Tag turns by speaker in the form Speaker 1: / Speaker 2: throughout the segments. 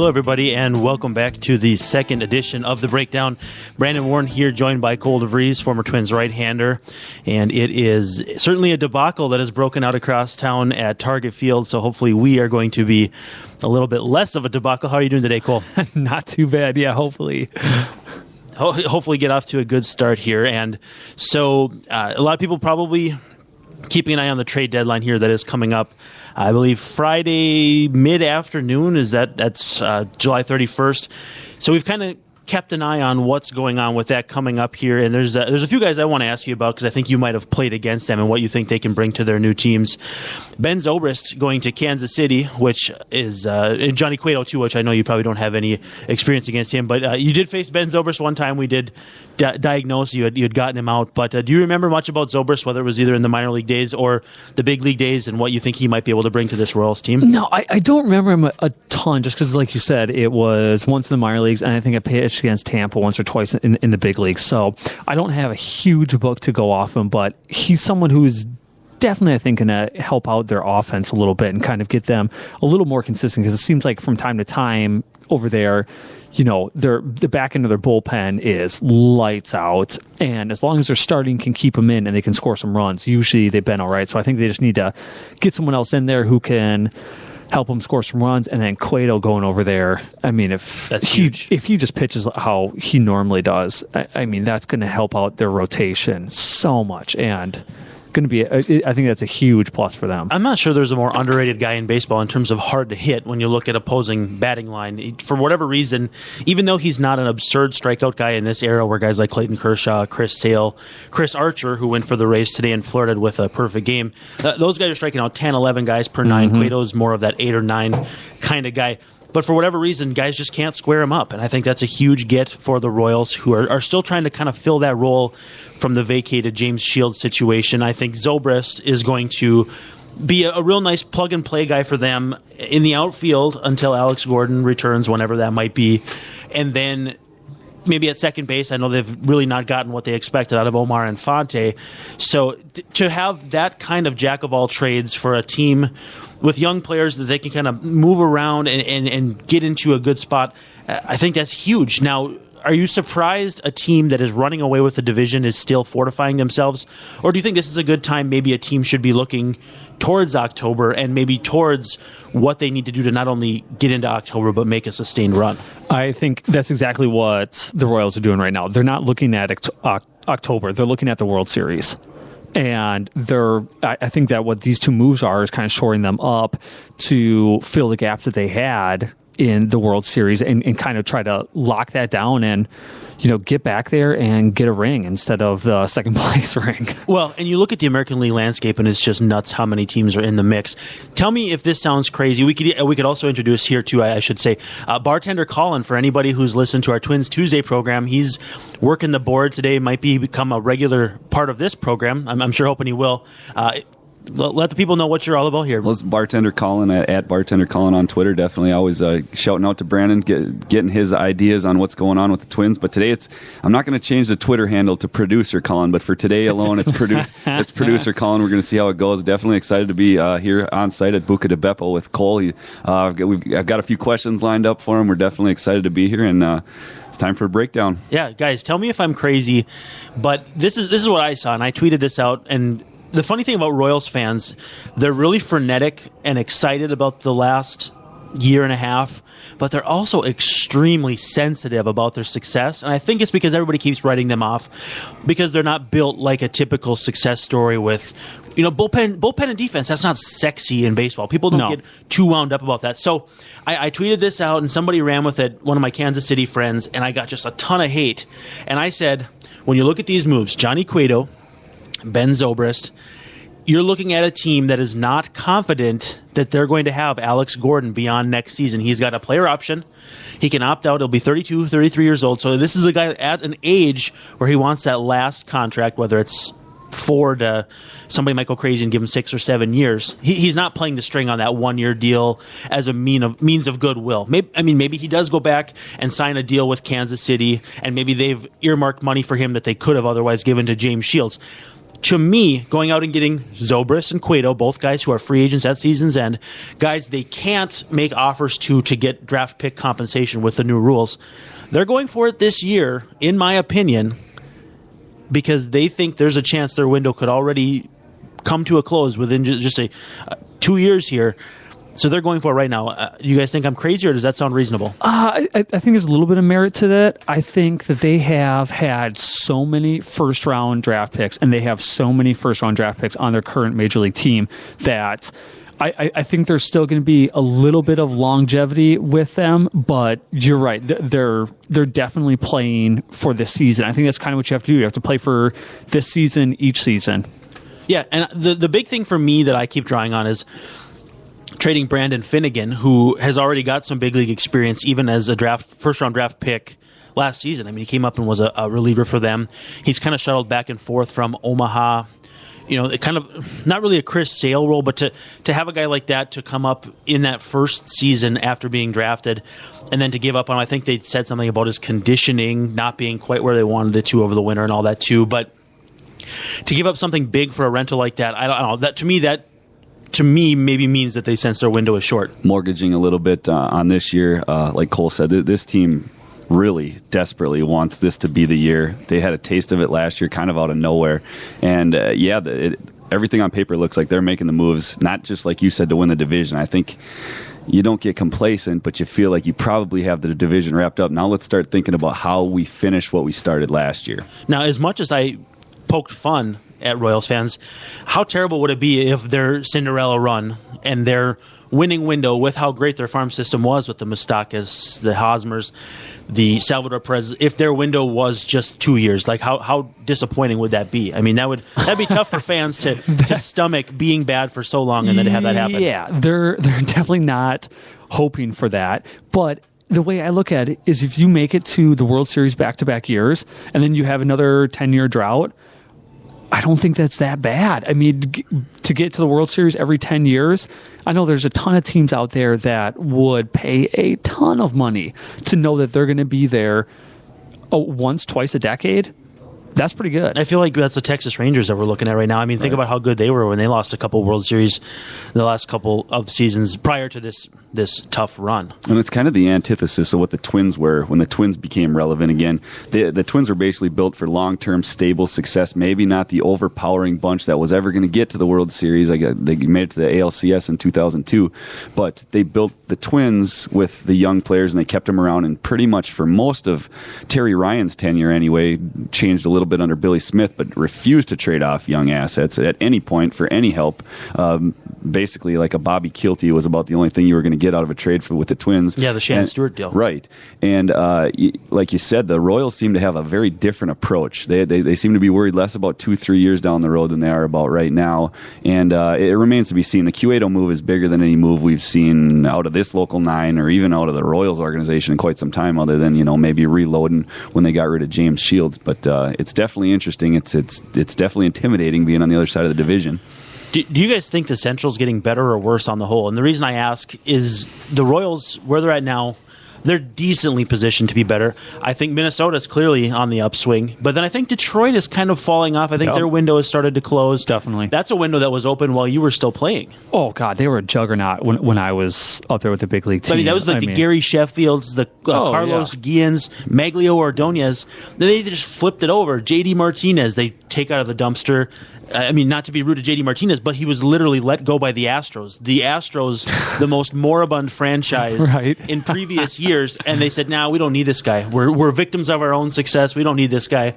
Speaker 1: Hello, everybody, and welcome back to the second edition of The Breakdown. Brandon Warren here, joined by Cole DeVries, former Twins right-hander, and it is certainly a debacle that has broken out across town at Target Field, so hopefully we are going to be a little bit less of a debacle. How are you doing today, Cole?
Speaker 2: Not too bad, yeah, hopefully.
Speaker 1: Hopefully get off to a good start here. And so a lot of people probably keeping an eye on the trade deadline here that is coming up. I believe Friday mid-afternoon, that's July 31st. So we've kind of kept an eye on what's going on with that coming up here. And there's a few guys I want to ask you about because I think you might have played against them and what you think they can bring to their new teams. Ben Zobrist going to Kansas City, which is and Johnny Cueto too, which I know you probably don't have any experience against him. But you did face Ben Zobrist one time. We did diagnose you had gotten him out. But do you remember much about Zobrist, whether it was either in the minor league days or the big league days, and what you think he might be able to bring to this Royals team?
Speaker 2: No, I don't remember him a ton, just because, like you said, it was once in the minor leagues, and I think I pitched against Tampa once or twice in the big leagues. So I don't have a huge book to go off him, but he's someone who is definitely, I think, going to help out their offense a little bit and kind of get them a little more consistent, because it seems like from time to time over there, you know, the back end of their bullpen is lights out, and as long as their starting can keep them in and they can score some runs, usually they've been all right. So I think they just need to get someone else in there who can help them score some runs, and then Cueto going over there. I mean, if he just pitches how he normally does, I mean, that's going to help out their rotation so much, and going to be, I think that's a huge plus for them.
Speaker 1: I'm not sure there's a more underrated guy in baseball in terms of hard to hit when you look at opposing batting line. For whatever reason, even though he's not an absurd strikeout guy in this era where guys like Clayton Kershaw, Chris Sale, Chris Archer, who went for the Rays today and flirted with a perfect game, those guys are striking out 10, 11 guys per nine. Cueto's more of that 8 or 9 kind of guy. But for whatever reason, guys just can't square him up. And I think that's a huge get for the Royals, who are still trying to kind of fill that role from the vacated James Shields situation. I think Zobrist is going to be a real nice plug-and-play guy for them in the outfield until Alex Gordon returns, whenever that might be. And then maybe at second base, I know they've really not gotten what they expected out of Omar Infante. So to have that kind of jack-of-all-trades for a team with young players that they can kind of move around and get into a good spot, I think that's huge. Now, are you surprised a team that is running away with the division is still fortifying themselves? Or do you think this is a good time maybe a team should be looking towards October and maybe towards what they need to do to not only get into October but make a sustained run?
Speaker 2: I think that's exactly what the Royals are doing right now. They're not looking at October. They're looking at the World Series. And I think that what these two moves are is kind of shoring them up to fill the gaps that they had in the World Series and kind of try to lock that down and, you know, get back there and get a ring instead of the second place ring.
Speaker 1: Well, and you look at the American League landscape and it's just nuts how many teams are in the mix. Tell me if this sounds crazy. We could also introduce here too, I should say, bartender Colin, for anybody who's listened to our Twins Tuesday program. He's working the board today, might become a regular part of this program. I'm sure hoping he will. Let the people know what you're all about here.
Speaker 3: Well, it's Bartender Colin at Bartender Colin on Twitter. Definitely always shouting out to Brandon, getting his ideas on what's going on with the Twins. But today I'm not going to change the Twitter handle to Producer Colin, but for today alone, it's Producer Colin. We're going to see how it goes. Definitely excited to be here on site at Buca de Beppo with Cole. I've got a few questions lined up for him. We're definitely excited to be here, and it's time for a breakdown.
Speaker 1: Yeah, guys, tell me if I'm crazy, but this is what I saw, and I tweeted this out. And the funny thing about Royals fans, they're really frenetic and excited about the last year and a half, but they're also extremely sensitive about their success. And I think it's because everybody keeps writing them off because they're not built like a typical success story with, you know, bullpen and defense. That's not sexy in baseball. People don't get too wound up about that. So I tweeted this out and somebody ran with it, one of my Kansas City friends, and I got just a ton of hate. And I said, when you look at these moves, Johnny Cueto, Ben Zobrist, you're looking at a team that is not confident that they're going to have Alex Gordon beyond next season. He's got a player option. He can opt out. He'll be 32, 33 years old. So this is a guy at an age where he wants that last contract, whether it's 4 to somebody might go crazy and give him 6 or 7 years. He's not playing the string on that 1-year deal as a means of goodwill. Maybe he does go back and sign a deal with Kansas City, and maybe they've earmarked money for him that they could have otherwise given to James Shields. to me, going out and getting Zobrist and Cueto, both guys who are free agents at season's end, guys they can't make offers to get draft pick compensation with the new rules. They're going for it this year, in my opinion, because they think there's a chance their window could already come to a close within just 2 years here. So they're going for it right now. You guys think I'm crazy, or does that sound reasonable?
Speaker 2: I think there's a little bit of merit to that. I think that they have had so many first-round draft picks, and they have so many first-round draft picks on their current Major League team that I think there's still going to be a little bit of longevity with them. But you're right; they're definitely playing for this season. I think that's kind of what you have to do. You have to play for this season, each season.
Speaker 1: Yeah, and the big thing for me that I keep drawing on is trading Brandon Finnegan, who has already got some big league experience, even as a first-round draft pick last season. I mean, he came up and was a reliever for them. He's kind of shuttled back and forth from Omaha. It kind of not really a Chris Sale role, but to have a guy like that to come up in that first season after being drafted, and then to give up on. I think they said something about his conditioning not being quite where they wanted it to over the winter and all that too. But to give up something big for a rental like that, I don't know. That to me maybe means that they sense their window is short.
Speaker 3: Mortgaging a little bit on this year, like Cole said, this team really desperately wants this to be the year. They had a taste of it last year, kind of out of nowhere. And everything on paper looks like they're making the moves, not just like you said, to win the division. I think you don't get complacent, but you feel like you probably have the division wrapped up. Now let's start thinking about how we finish what we started last year.
Speaker 1: Now, as much as I poked fun at Royals fans, how terrible would it be if their Cinderella run and their winning window, with how great their farm system was with the Mustakas, the Hosmers, the Salvador Perez, if their window was just 2 years? Like, how disappointing would that be? I mean, that'd be tough for fans to stomach being bad for so long and then to have that happen.
Speaker 2: Yeah, they're definitely not hoping for that. But the way I look at it is, if you make it to the World Series back-to-back years and then you have another 10-year drought, I don't think that's that bad. I mean, to get to the World Series every 10 years, I know there's a ton of teams out there that would pay a ton of money to know that they're going to be there once, twice a decade. That's pretty good.
Speaker 1: I feel like that's the Texas Rangers that we're looking at right now. I mean, think about how good they were when they lost a couple World Series the last couple of seasons prior to this tough run.
Speaker 3: And it's kind of the antithesis of what the Twins were when the Twins became relevant again. The Twins were basically built for long-term, stable success, maybe not the overpowering bunch that was ever going to get to the World Series. They made it to the ALCS in 2002, but they built the Twins with the young players, and they kept them around, and pretty much for most of Terry Ryan's tenure anyway, changed a little bit under Billy Smith, but refused to trade off young assets at any point for any help. Basically, like a Bobby Kilty was about the only thing you were going to get out of a trade with the Twins.
Speaker 1: Yeah, the Shannon Stewart deal.
Speaker 3: Right. And like you said, the Royals seem to have a very different approach. They seem to be worried less about 2-3 years down the road than they are about right now. And it remains to be seen. The Cueto move is bigger than any move we've seen out of this local nine or even out of the Royals organization in quite some time, other than, maybe reloading when they got rid of James Shields. But it's definitely interesting. It's definitely intimidating being on the other side of the division.
Speaker 1: Do you guys think the Central's getting better or worse on the whole? And the reason I ask is the Royals, where they're at now, they're decently positioned to be better. I think Minnesota's clearly on the upswing, but then I think Detroit is kind of falling off. I think their window has started to close.
Speaker 2: Definitely.
Speaker 1: That's a window that was open while you were still playing.
Speaker 2: Oh, God, they were a juggernaut when I was up there with the big league team.
Speaker 1: I mean, that was like the Gary Sheffields, the Carlos Guillens, Maglio Ordonez. They just flipped it over. J.D. Martinez, they take out of the dumpster. I mean, not to be rude to J.D. Martinez, but he was literally let go by the Astros. The Astros, the most moribund franchise in previous years, and they said, "No, we don't need this guy. We're victims of our own success. We don't need this guy,"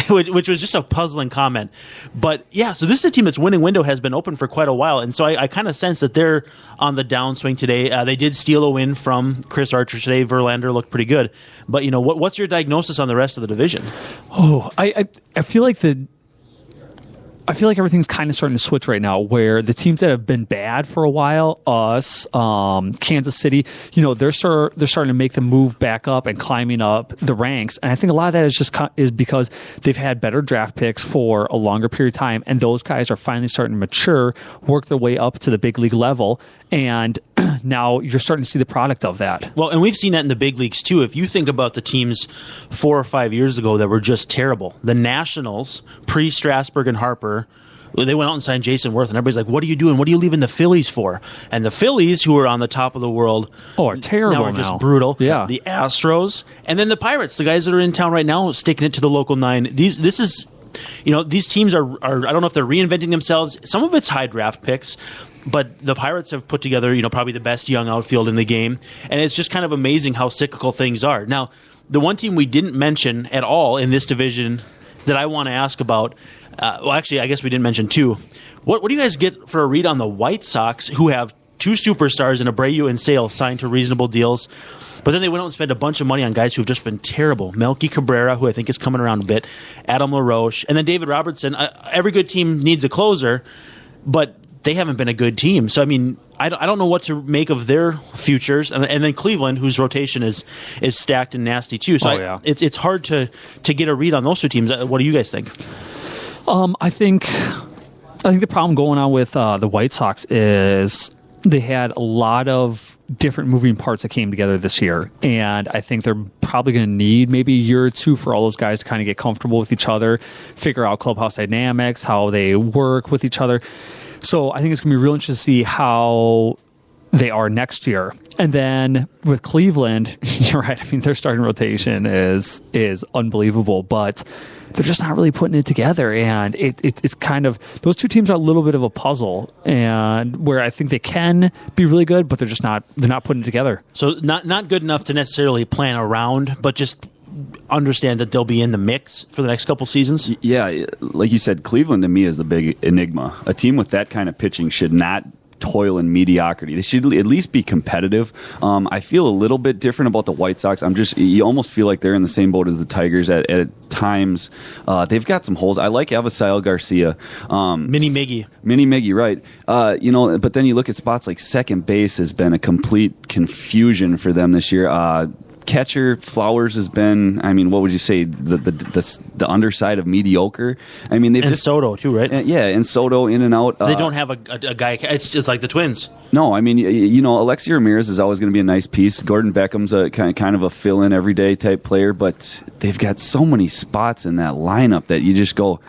Speaker 1: which was just a puzzling comment. But yeah, so this is a team that's winning window has been open for quite a while, and so I kind of sense that they're on the downswing today. They did steal a win from Chris Archer today. Verlander looked pretty good, but what's your diagnosis on the rest of the division?
Speaker 2: Oh, I feel like everything's kind of starting to switch right now, where the teams that have been bad for a while, us, Kansas City, they're starting to make the move back up and climbing up the ranks. And I think a lot of that is because they've had better draft picks for a longer period of time, and those guys are finally starting to mature, work their way up to the big league level. And now you're starting to see the product of that.
Speaker 1: Well, and we've seen that in the big leagues too. If you think about the teams 4 or 5 years ago that were just terrible, the Nationals, pre-Strasburg and Harper, they went out and signed Jason Worth, and everybody's like, what are you doing? What are you leaving the Phillies for? And the Phillies, who are on the top of the world,
Speaker 2: are terrible
Speaker 1: now. Are just brutal.
Speaker 2: Yeah.
Speaker 1: The Astros, and then the Pirates, the guys that are in town right now, sticking it to the local 9. These teams are I don't know if they're reinventing themselves. Some of it's high draft picks, but the Pirates have put together, probably the best young outfield in the game, and it's just kind of amazing how cyclical things are. Now, the one team we didn't mention at all in this division that I want to ask about, I guess we didn't mention 2. What do you guys get for a read on the White Sox, who have 2 superstars in Abreu and Sale signed to reasonable deals, but then they went out and spent a bunch of money on guys who have just been terrible. Melky Cabrera, who I think is coming around a bit, Adam LaRoche, and then David Robertson. Every good team needs a closer, but they haven't been a good team. So, I mean, I don't know what to make of their futures. And then Cleveland, whose rotation is stacked and nasty too. So it's hard to get a read on those 2 teams. What do you guys think?
Speaker 2: I think the problem going on with the White Sox is they had a lot of different moving parts that came together this year, and I think they're probably going to need maybe a year or 2 for all those guys to kind of get comfortable with each other, figure out clubhouse dynamics, how they work with each other. So I think it's going to be real interesting to see how they are next year. And then with Cleveland, you're right. I mean, their starting rotation is unbelievable, but they're just not really putting it together. And it's kind of, those 2 teams are a little bit of a puzzle, and where I think they can be really good, but they're not putting it together.
Speaker 1: So not good enough to necessarily plan around, but just understand that they'll be in the mix for the next couple seasons?
Speaker 3: Yeah, like you said, Cleveland to me is the big enigma. A team with that kind of pitching should not toil in mediocrity. They should at least be competitive. I feel a little bit different about the White Sox. You almost feel like they're in the same boat as the Tigers at times. They've got some holes. I like Avisail Garcia.
Speaker 1: Mini
Speaker 3: Miggy, right. But then you look at spots like second base has been a complete confusion for them this year. Catcher Flowers has been, I mean, what would you say, the underside of mediocre? I mean, they've
Speaker 1: Soto too, right?
Speaker 3: And Soto in and out.
Speaker 1: They don't have a guy. It's just like the Twins.
Speaker 3: No, I mean, Alexi Ramirez is always going to be a nice piece. Gordon Beckham's a kind of a fill-in everyday type player, but they've got so many spots in that lineup that you just go,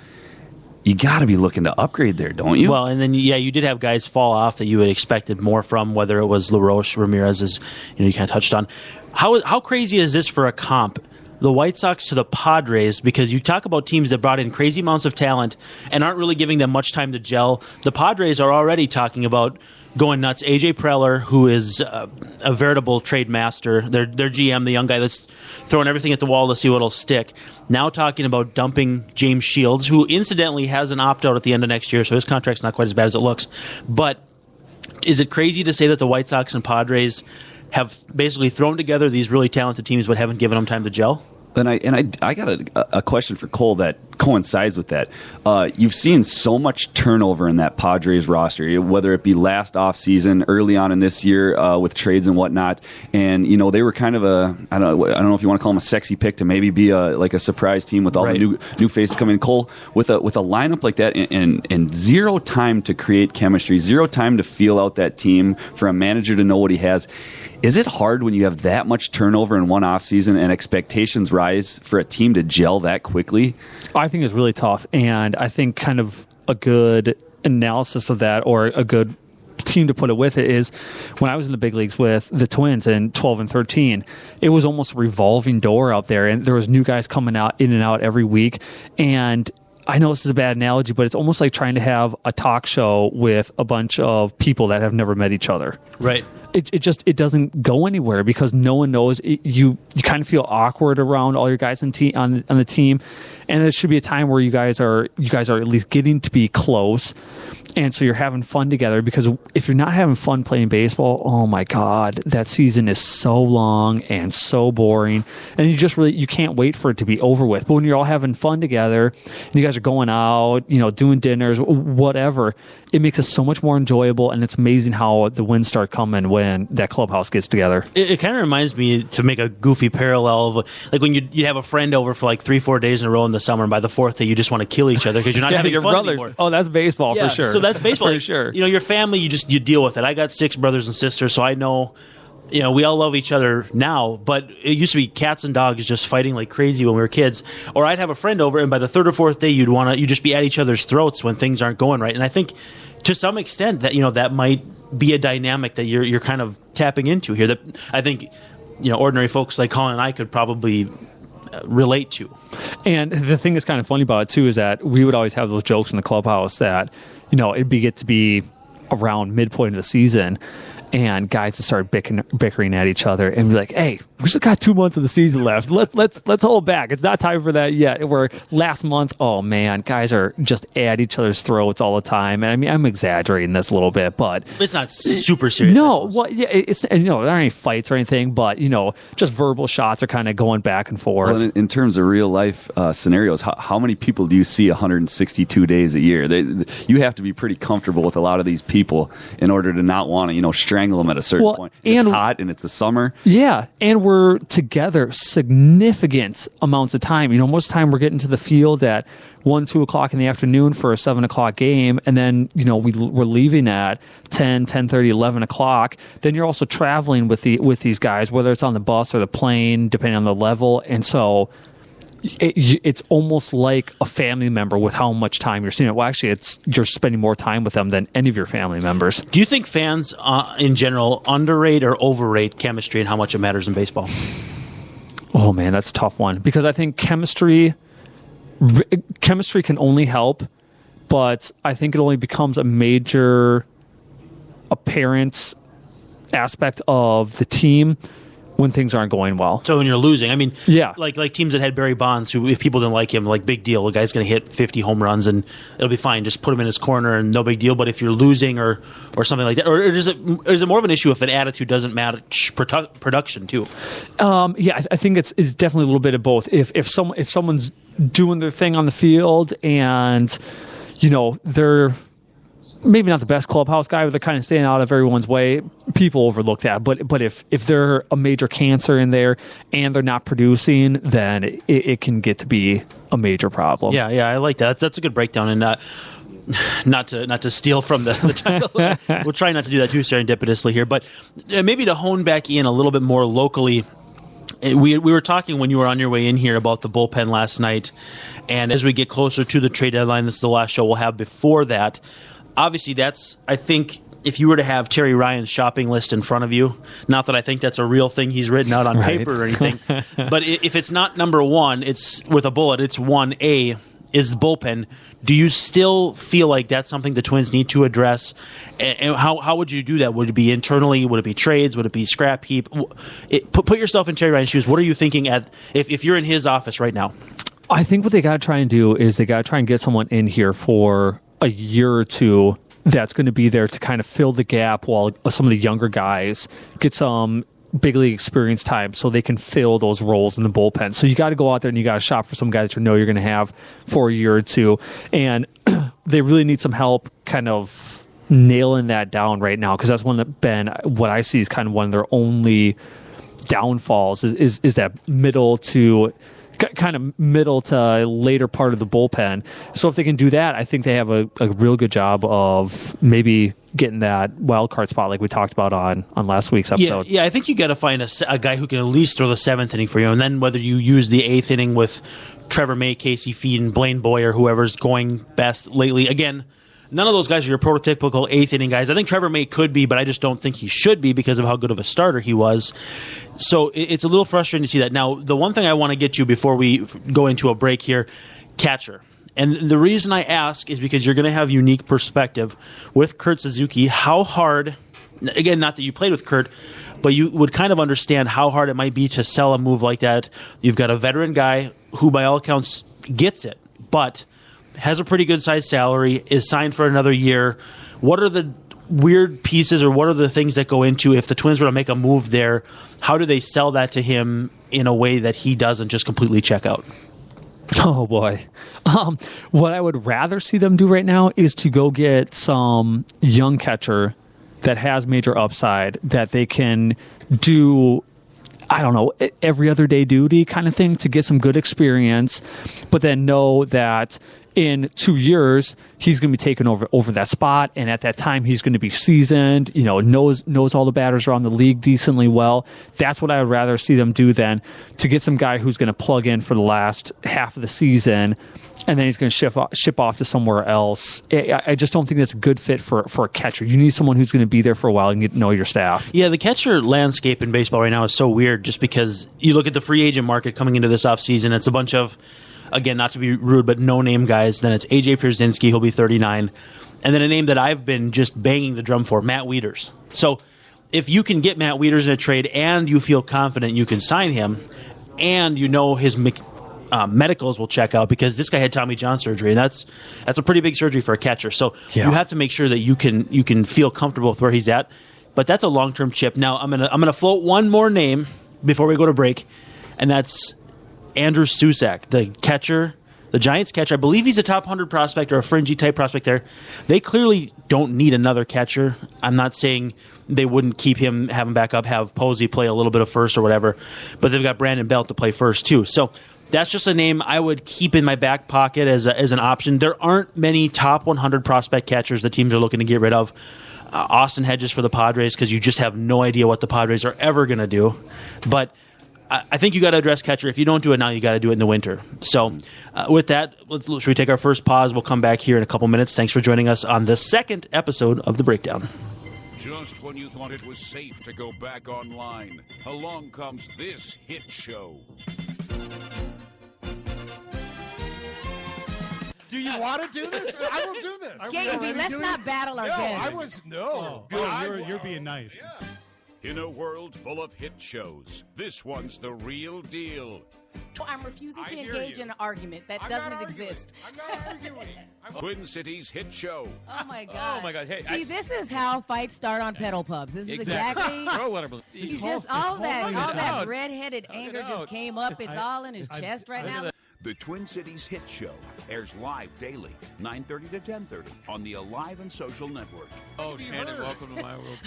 Speaker 3: you got to be looking to upgrade there, don't you?
Speaker 1: Well, and then you did have guys fall off that you had expected more from, whether it was LaRoche, Ramirez, as you kind of touched on. How crazy is this for a comp? The White Sox to the Padres, because you talk about teams that brought in crazy amounts of talent and aren't really giving them much time to gel. The Padres are already talking about going nuts. AJ Preller, who is a veritable trade master, their GM, the young guy that's throwing everything at the wall to see what'll stick, now talking about dumping James Shields, who incidentally has an opt-out at the end of next year, so his contract's not quite as bad as it looks. But is it crazy to say that the White Sox and Padres have basically thrown together these really talented teams but haven't given them time to gel?
Speaker 3: And I got a question for Cole that coincides with that. You've seen so much turnover in that Padres roster, whether it be last offseason, early on in this year with trades and whatnot. And they were kind of I don't know if you want to call them a sexy pick to maybe be like a surprise team with all the new faces coming in. Cole, with a lineup like that and zero time to create chemistry, zero time to feel out that team for a manager to know what he has. Is it hard when you have that much turnover in one offseason and expectations rise for a team to gel that quickly?
Speaker 2: I think it's really tough, and I think kind of a good analysis of that, or a good team to put it with it, is when I was in the big leagues with the Twins in 12 and 13, it was almost a revolving door out there, and there was new guys coming out in and out every week. And I know this is a bad analogy, but it's almost like trying to have a talk show with a bunch of people that have never met each other.
Speaker 1: Right.
Speaker 2: It doesn't go anywhere because no one knows. You kind of feel awkward around all your guys on the team, and it should be a time where you guys are at least getting to be close, and so you're having fun together. Because if you're not having fun playing baseball, oh my God, that season is so long and so boring, and you can't wait for it to be over with. But when you're all having fun together, and you guys are going out, doing dinners, whatever, it makes it so much more enjoyable. And it's amazing how the wins start coming when that clubhouse gets together.
Speaker 1: It kind of reminds me, to make a goofy parallel, of like when you have a friend over for like 3-4 days in a row, and in the summer, and by the fourth day, you just want to kill each other because you're not having
Speaker 2: your
Speaker 1: fun
Speaker 2: brothers.
Speaker 1: anymore.
Speaker 2: Oh, that's baseball for sure.
Speaker 1: So that's baseball.
Speaker 2: For sure.
Speaker 1: Your family, you deal with it. I got 6 brothers and sisters, so I know, we all love each other now, but it used to be cats and dogs just fighting like crazy when we were kids. Or I'd have a friend over, and by the third or fourth day, you'd just be at each other's throats when things aren't going right. And I think, to some extent, that that might be a dynamic that you're kind of tapping into here. That I think, ordinary folks like Colin and I could probably relate to.
Speaker 2: And the thing that's kind of funny about it too is that we would always have those jokes in the clubhouse that it'd get to be around midpoint of the season, and guys to start bickering at each other and be like, "Hey, we still got 2 months of the season left. Let's hold back. It's not time for that yet." Where last month, oh man, guys are just at each other's throats all the time. And I mean, I'm exaggerating this a little bit, but
Speaker 1: it's not super serious.
Speaker 2: No, it's there aren't any fights or anything, but just verbal shots are kind of going back and forth.
Speaker 3: Well, in terms of real life scenarios, how many people do you see 162 days a year? You have to be pretty comfortable with a lot of these people in order to not want to strangle them at a certain point. It's hot and it's the summer.
Speaker 2: Yeah, and we're together significant amounts of time. Most of the time we're getting to the field at 1, 2 o'clock in the afternoon for a 7 o'clock game, and then we're leaving at 10, 10:30, 11 o'clock. Then you're also traveling with these guys, whether it's on the bus or the plane, depending on the level, and so it's almost like a family member with how much time you're seeing it. Well, actually, you're spending more time with them than any of your family members.
Speaker 1: Do you think fans in general underrate or overrate chemistry and how much it matters in baseball?
Speaker 2: Oh man, that's a tough one, because I think chemistry can only help, but I think it only becomes a major apparent aspect of the team when things aren't going well.
Speaker 1: So when you're losing, I mean,
Speaker 2: yeah,
Speaker 1: like teams that had Barry Bonds, who, if people didn't like him, like, big deal. The guy's going to hit 50 home runs and it'll be fine. Just put him in his corner and no big deal. But if you're losing or something like that, or is it more of an issue if an attitude doesn't match production too?
Speaker 2: Yeah, I think it's definitely a little bit of both. If someone's doing their thing on the field and they're maybe not the best clubhouse guy, but they're kind of staying out of everyone's way, people overlook that. But if they're a major cancer in there and they're not producing, then it can get to be a major problem.
Speaker 1: Yeah, I like that. That's a good breakdown. And not to steal from the title, we'll try not to do that too serendipitously here. But maybe to hone back in a little bit more locally. We were talking when you were on your way in here about the bullpen last night, and as we get closer to the trade deadline, this is the last show we'll have before that. Obviously, I think, if you were to have Terry Ryan's shopping list in front of you, not that I think that's a real thing he's written out on paper or anything, but if it's not number one, it's with a bullet, it's 1A, is the bullpen. Do you still feel like that's something the Twins need to address? And how would you do that? Would it be internally? Would it be trades? Would it be scrap heap? Put yourself in Terry Ryan's shoes. What are you thinking if you're in his office right now?
Speaker 2: I think what they got to try and do is they got to try and get someone in here for a year or two that's going to be there to kind of fill the gap while some of the younger guys get some big league experience time so they can fill those roles in the bullpen. So you got to go out there and you got to shop for some guy that you're going to have for a year or two. And they really need some help kind of nailing that down right now, because that's what I see is kind of one of their only downfalls is that middle to later part of the bullpen. So if they can do that, I think they have a real good job of maybe getting that wild card spot like we talked about on last week's episode.
Speaker 1: Yeah, I think you got to find a guy who can at least throw the 7th inning for you, and then whether you use the 8th inning with Trevor May, Casey Feeden, Blaine Boyer, whoever's going best lately. Again, none of those guys are your prototypical 8th inning guys. I think Trevor May could be, but I just don't think he should be because of how good of a starter he was. So it's a little frustrating to see that. Now, the one thing I want to get to before we go into a break here, catcher. And the reason I ask is because you're going to have unique perspective with Kurt Suzuki. How hard, again, not that you played with Kurt, but you would kind of understand how hard it might be to sell a move like that. You've got a veteran guy who, by all accounts, gets it, but has a pretty good sized salary, is signed for another year. What are the weird pieces, or what are the things that go into if the Twins were to make a move there? How do they sell that to him in a way that he doesn't just completely check out?
Speaker 2: Oh boy. What I would rather see them do right now is to go get some young catcher that has major upside that they can do. I don't know, every other day duty kind of thing to get some good experience, but then know that in 2 years he's going to be taking over that spot, and at that time he's going to be seasoned, knows all the batters around the league decently well. That's what I would rather see them do than to get some guy who's going to plug in for the last half of the season and then he's going to ship off to somewhere else. I just don't think that's a good fit for a catcher. You need someone who's going to be there for a while and get to know your staff.
Speaker 1: Yeah, the catcher landscape in baseball right now is so weird just because you look at the free agent market coming into this offseason, it's a bunch of, again, not to be rude, but no-name guys. Then it's A.J. Pierzynski, he'll be 39. And then a name that I've been just banging the drum for, Matt Wieters. So if you can get Matt Wieters in a trade and you feel confident you can sign him and you know his medicals will check out, because this guy had Tommy John surgery, and that's a pretty big surgery for a catcher. So you have to make sure that you can feel comfortable with where he's at. But that's a long-term chip. Now I'm gonna float one more name before we go to break, and that's Andrew Susac, the catcher, the Giants catcher. I believe he's a top 100 prospect or a fringy type prospect there. They clearly don't need another catcher. I'm not saying they wouldn't keep him, have him back up, have Posey play a little bit of first or whatever, but they've got Brandon Belt to play first too. So that's just a name I would keep in my back pocket as an option. There aren't many top 100 prospect catchers the teams are looking to get rid of. Austin Hedges for the Padres, because you just have no idea what the Padres are ever going to do. But I think you got to address catcher. If you don't do it now, you got to do it in the winter. So with that, should we take our first pause? We'll come back here in a couple minutes. Thanks for joining us on the second episode of The Breakdown.
Speaker 4: Just when you thought it was safe to go back online, along comes this hit show.
Speaker 5: Do you want to do this? I will do this.
Speaker 6: Gaby, let's not battle our guests.
Speaker 5: You're being nice.
Speaker 4: Yeah. In a world full of hit shows, this one's the real deal.
Speaker 6: I'm refusing to engage in an argument that doesn't exist.
Speaker 5: I'm not arguing.
Speaker 4: Twin Cities Hit Show.
Speaker 6: Oh my god!
Speaker 7: Oh my god! Hey,
Speaker 6: see, this is how fights start on pedal pubs. This is exactly. He's just all that redheaded anger just came up. It's all in his chest right now.
Speaker 4: The Twin Cities Hit Show airs live daily, 9:30 to 10:30 on the Alive and Social Network.
Speaker 7: Oh, Shannon, welcome to my world.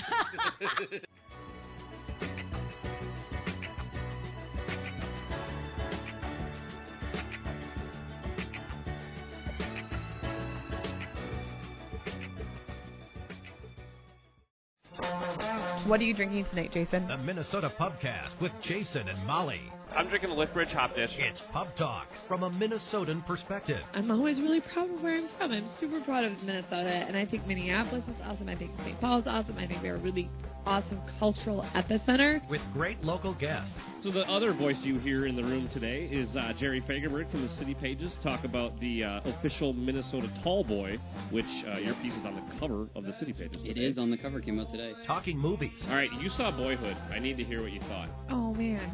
Speaker 8: What are you drinking tonight, Jason?
Speaker 9: The Minnesota Pubcast with Jason and Molly.
Speaker 10: I'm drinking a Liftbridge Hop Dish.
Speaker 9: It's Pub Talk from a Minnesotan perspective.
Speaker 8: I'm always really proud of where I'm from. I'm super proud of Minnesota, and I think Minneapolis is awesome. I think St. Paul is awesome. I think they're a really awesome cultural epicenter.
Speaker 9: With great local guests.
Speaker 10: So the other voice you hear in the room today is Jerry Fagerberg from the City Pages. Talk about the official Minnesota Tall Boy, which your piece is on the cover of the City Pages today.
Speaker 11: It is on the cover, came out today.
Speaker 9: Talking movies.
Speaker 10: All right, you saw Boyhood. I need to hear what you thought.
Speaker 8: Oh, man.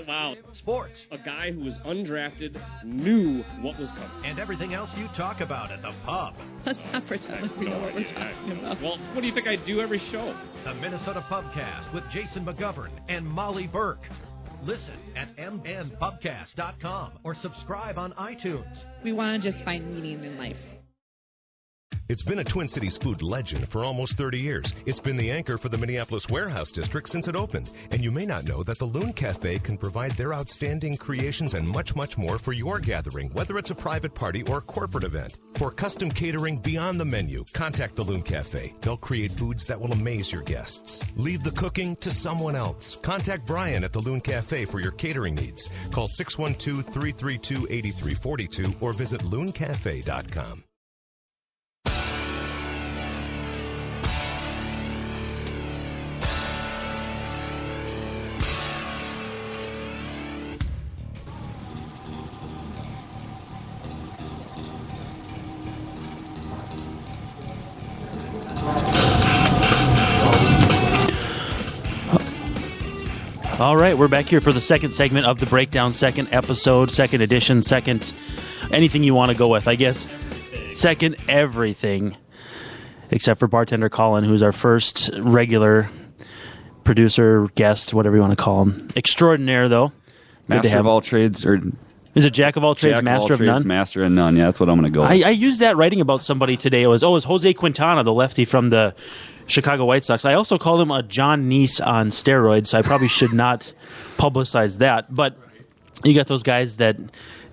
Speaker 10: Wow.
Speaker 9: Sports.
Speaker 10: A guy who was undrafted knew what was coming.
Speaker 9: And everything else you talk about at the pub.
Speaker 8: Let's not pretend like we know what we're talking about.
Speaker 10: Well, what do you think I do every show?
Speaker 9: The Minnesota Pubcast with Jason McGovern and Molly Burke. Listen at mnpubcast.com or subscribe on iTunes.
Speaker 8: We want to just find meaning in life.
Speaker 12: It's been a Twin Cities food legend for almost 30 years. It's been the anchor for the Minneapolis Warehouse District since it opened. And you may not know that the Loon Cafe can provide their outstanding creations and much, much more for your gathering, whether it's a private party or corporate event. For custom catering beyond the menu, contact the Loon Cafe. They'll create foods that will amaze your guests. Leave the cooking to someone else. Contact Brian at the Loon Cafe for your catering needs. Call 612-332-8342 or visit looncafe.com.
Speaker 1: All right, we're back here for the second segment of The Breakdown, second episode, second edition, second anything you want to go with, I guess. Second everything, except for bartender Colin, who's our first regular producer, guest, whatever you want to call him. Extraordinaire, though.
Speaker 3: Master of all trades, or
Speaker 1: is it jack of all trades, master of none?
Speaker 3: Master of none. Yeah, that's what I'm going to go with.
Speaker 1: I used that writing about somebody today. It was Jose Quintana, the lefty from the Chicago White Sox. I also called him a John Neese on steroids, so I probably should not publicize that. But you got those guys that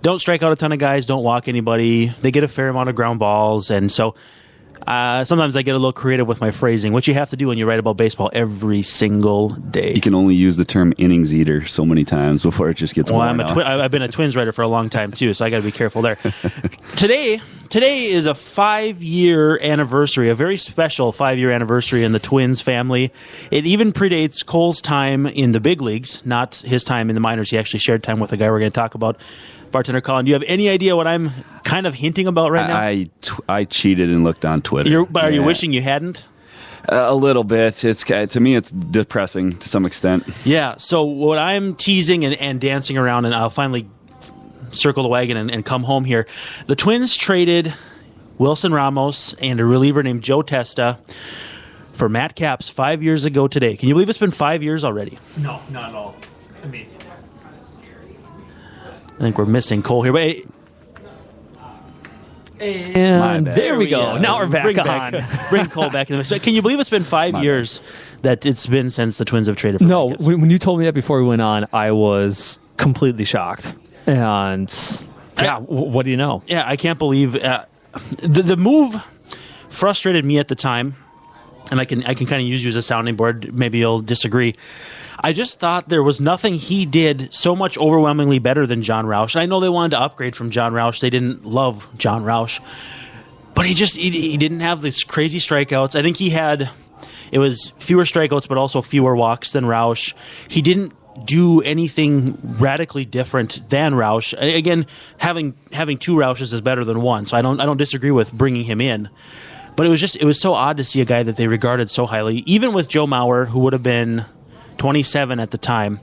Speaker 1: don't strike out a ton of guys, don't walk anybody. They get a fair amount of ground balls, and so sometimes I get a little creative with my phrasing, which you have to do when you write about baseball every single day.
Speaker 3: You can only use the term innings eater so many times before it just gets worn out.
Speaker 1: I've been a Twins writer for a long time, too, so I got to be careful there. Today is a 5-year anniversary, a very special 5-year anniversary in the Twins family. It even predates Cole's time in the big leagues, not his time in the minors. He actually shared time with a guy we're going to talk about. Bartender Colin, do you have any idea what I'm kind of hinting about right now?
Speaker 3: I cheated and looked on Twitter.
Speaker 1: Are you wishing you hadn't?
Speaker 3: A little bit. To me, it's depressing to some extent.
Speaker 1: Yeah, so what I'm teasing and dancing around, and I'll finally circle the wagon and come home here. The Twins traded Wilson Ramos and a reliever named Joe Testa for Matt Capps 5 years ago today. Can you believe it's been 5 years already?
Speaker 2: No, not at all.
Speaker 1: I think we're missing Cole here. But
Speaker 2: and there we go. Now we're back on.
Speaker 1: Bring Cole back in. So can you believe it's been 5 years that it's been since the Twins have traded for
Speaker 2: No, when you told me that before we went on, I was completely shocked. And what do you know?
Speaker 1: Yeah, I can't believe the move frustrated me at the time, and I can kind of use you as a sounding board. Maybe you'll disagree. I just thought there was nothing he did so much overwhelmingly better than John Roush. And I know they wanted to upgrade from John Roush. They didn't love John Roush. But he didn't have these crazy strikeouts. I think it was fewer strikeouts but also fewer walks than Roush. He didn't do anything radically different than Roush. Again, having two Roushes is better than one, so I don't disagree with bringing him in. But it was so odd to see a guy that they regarded so highly, even with Joe Mauer, who would have been 27 at the time.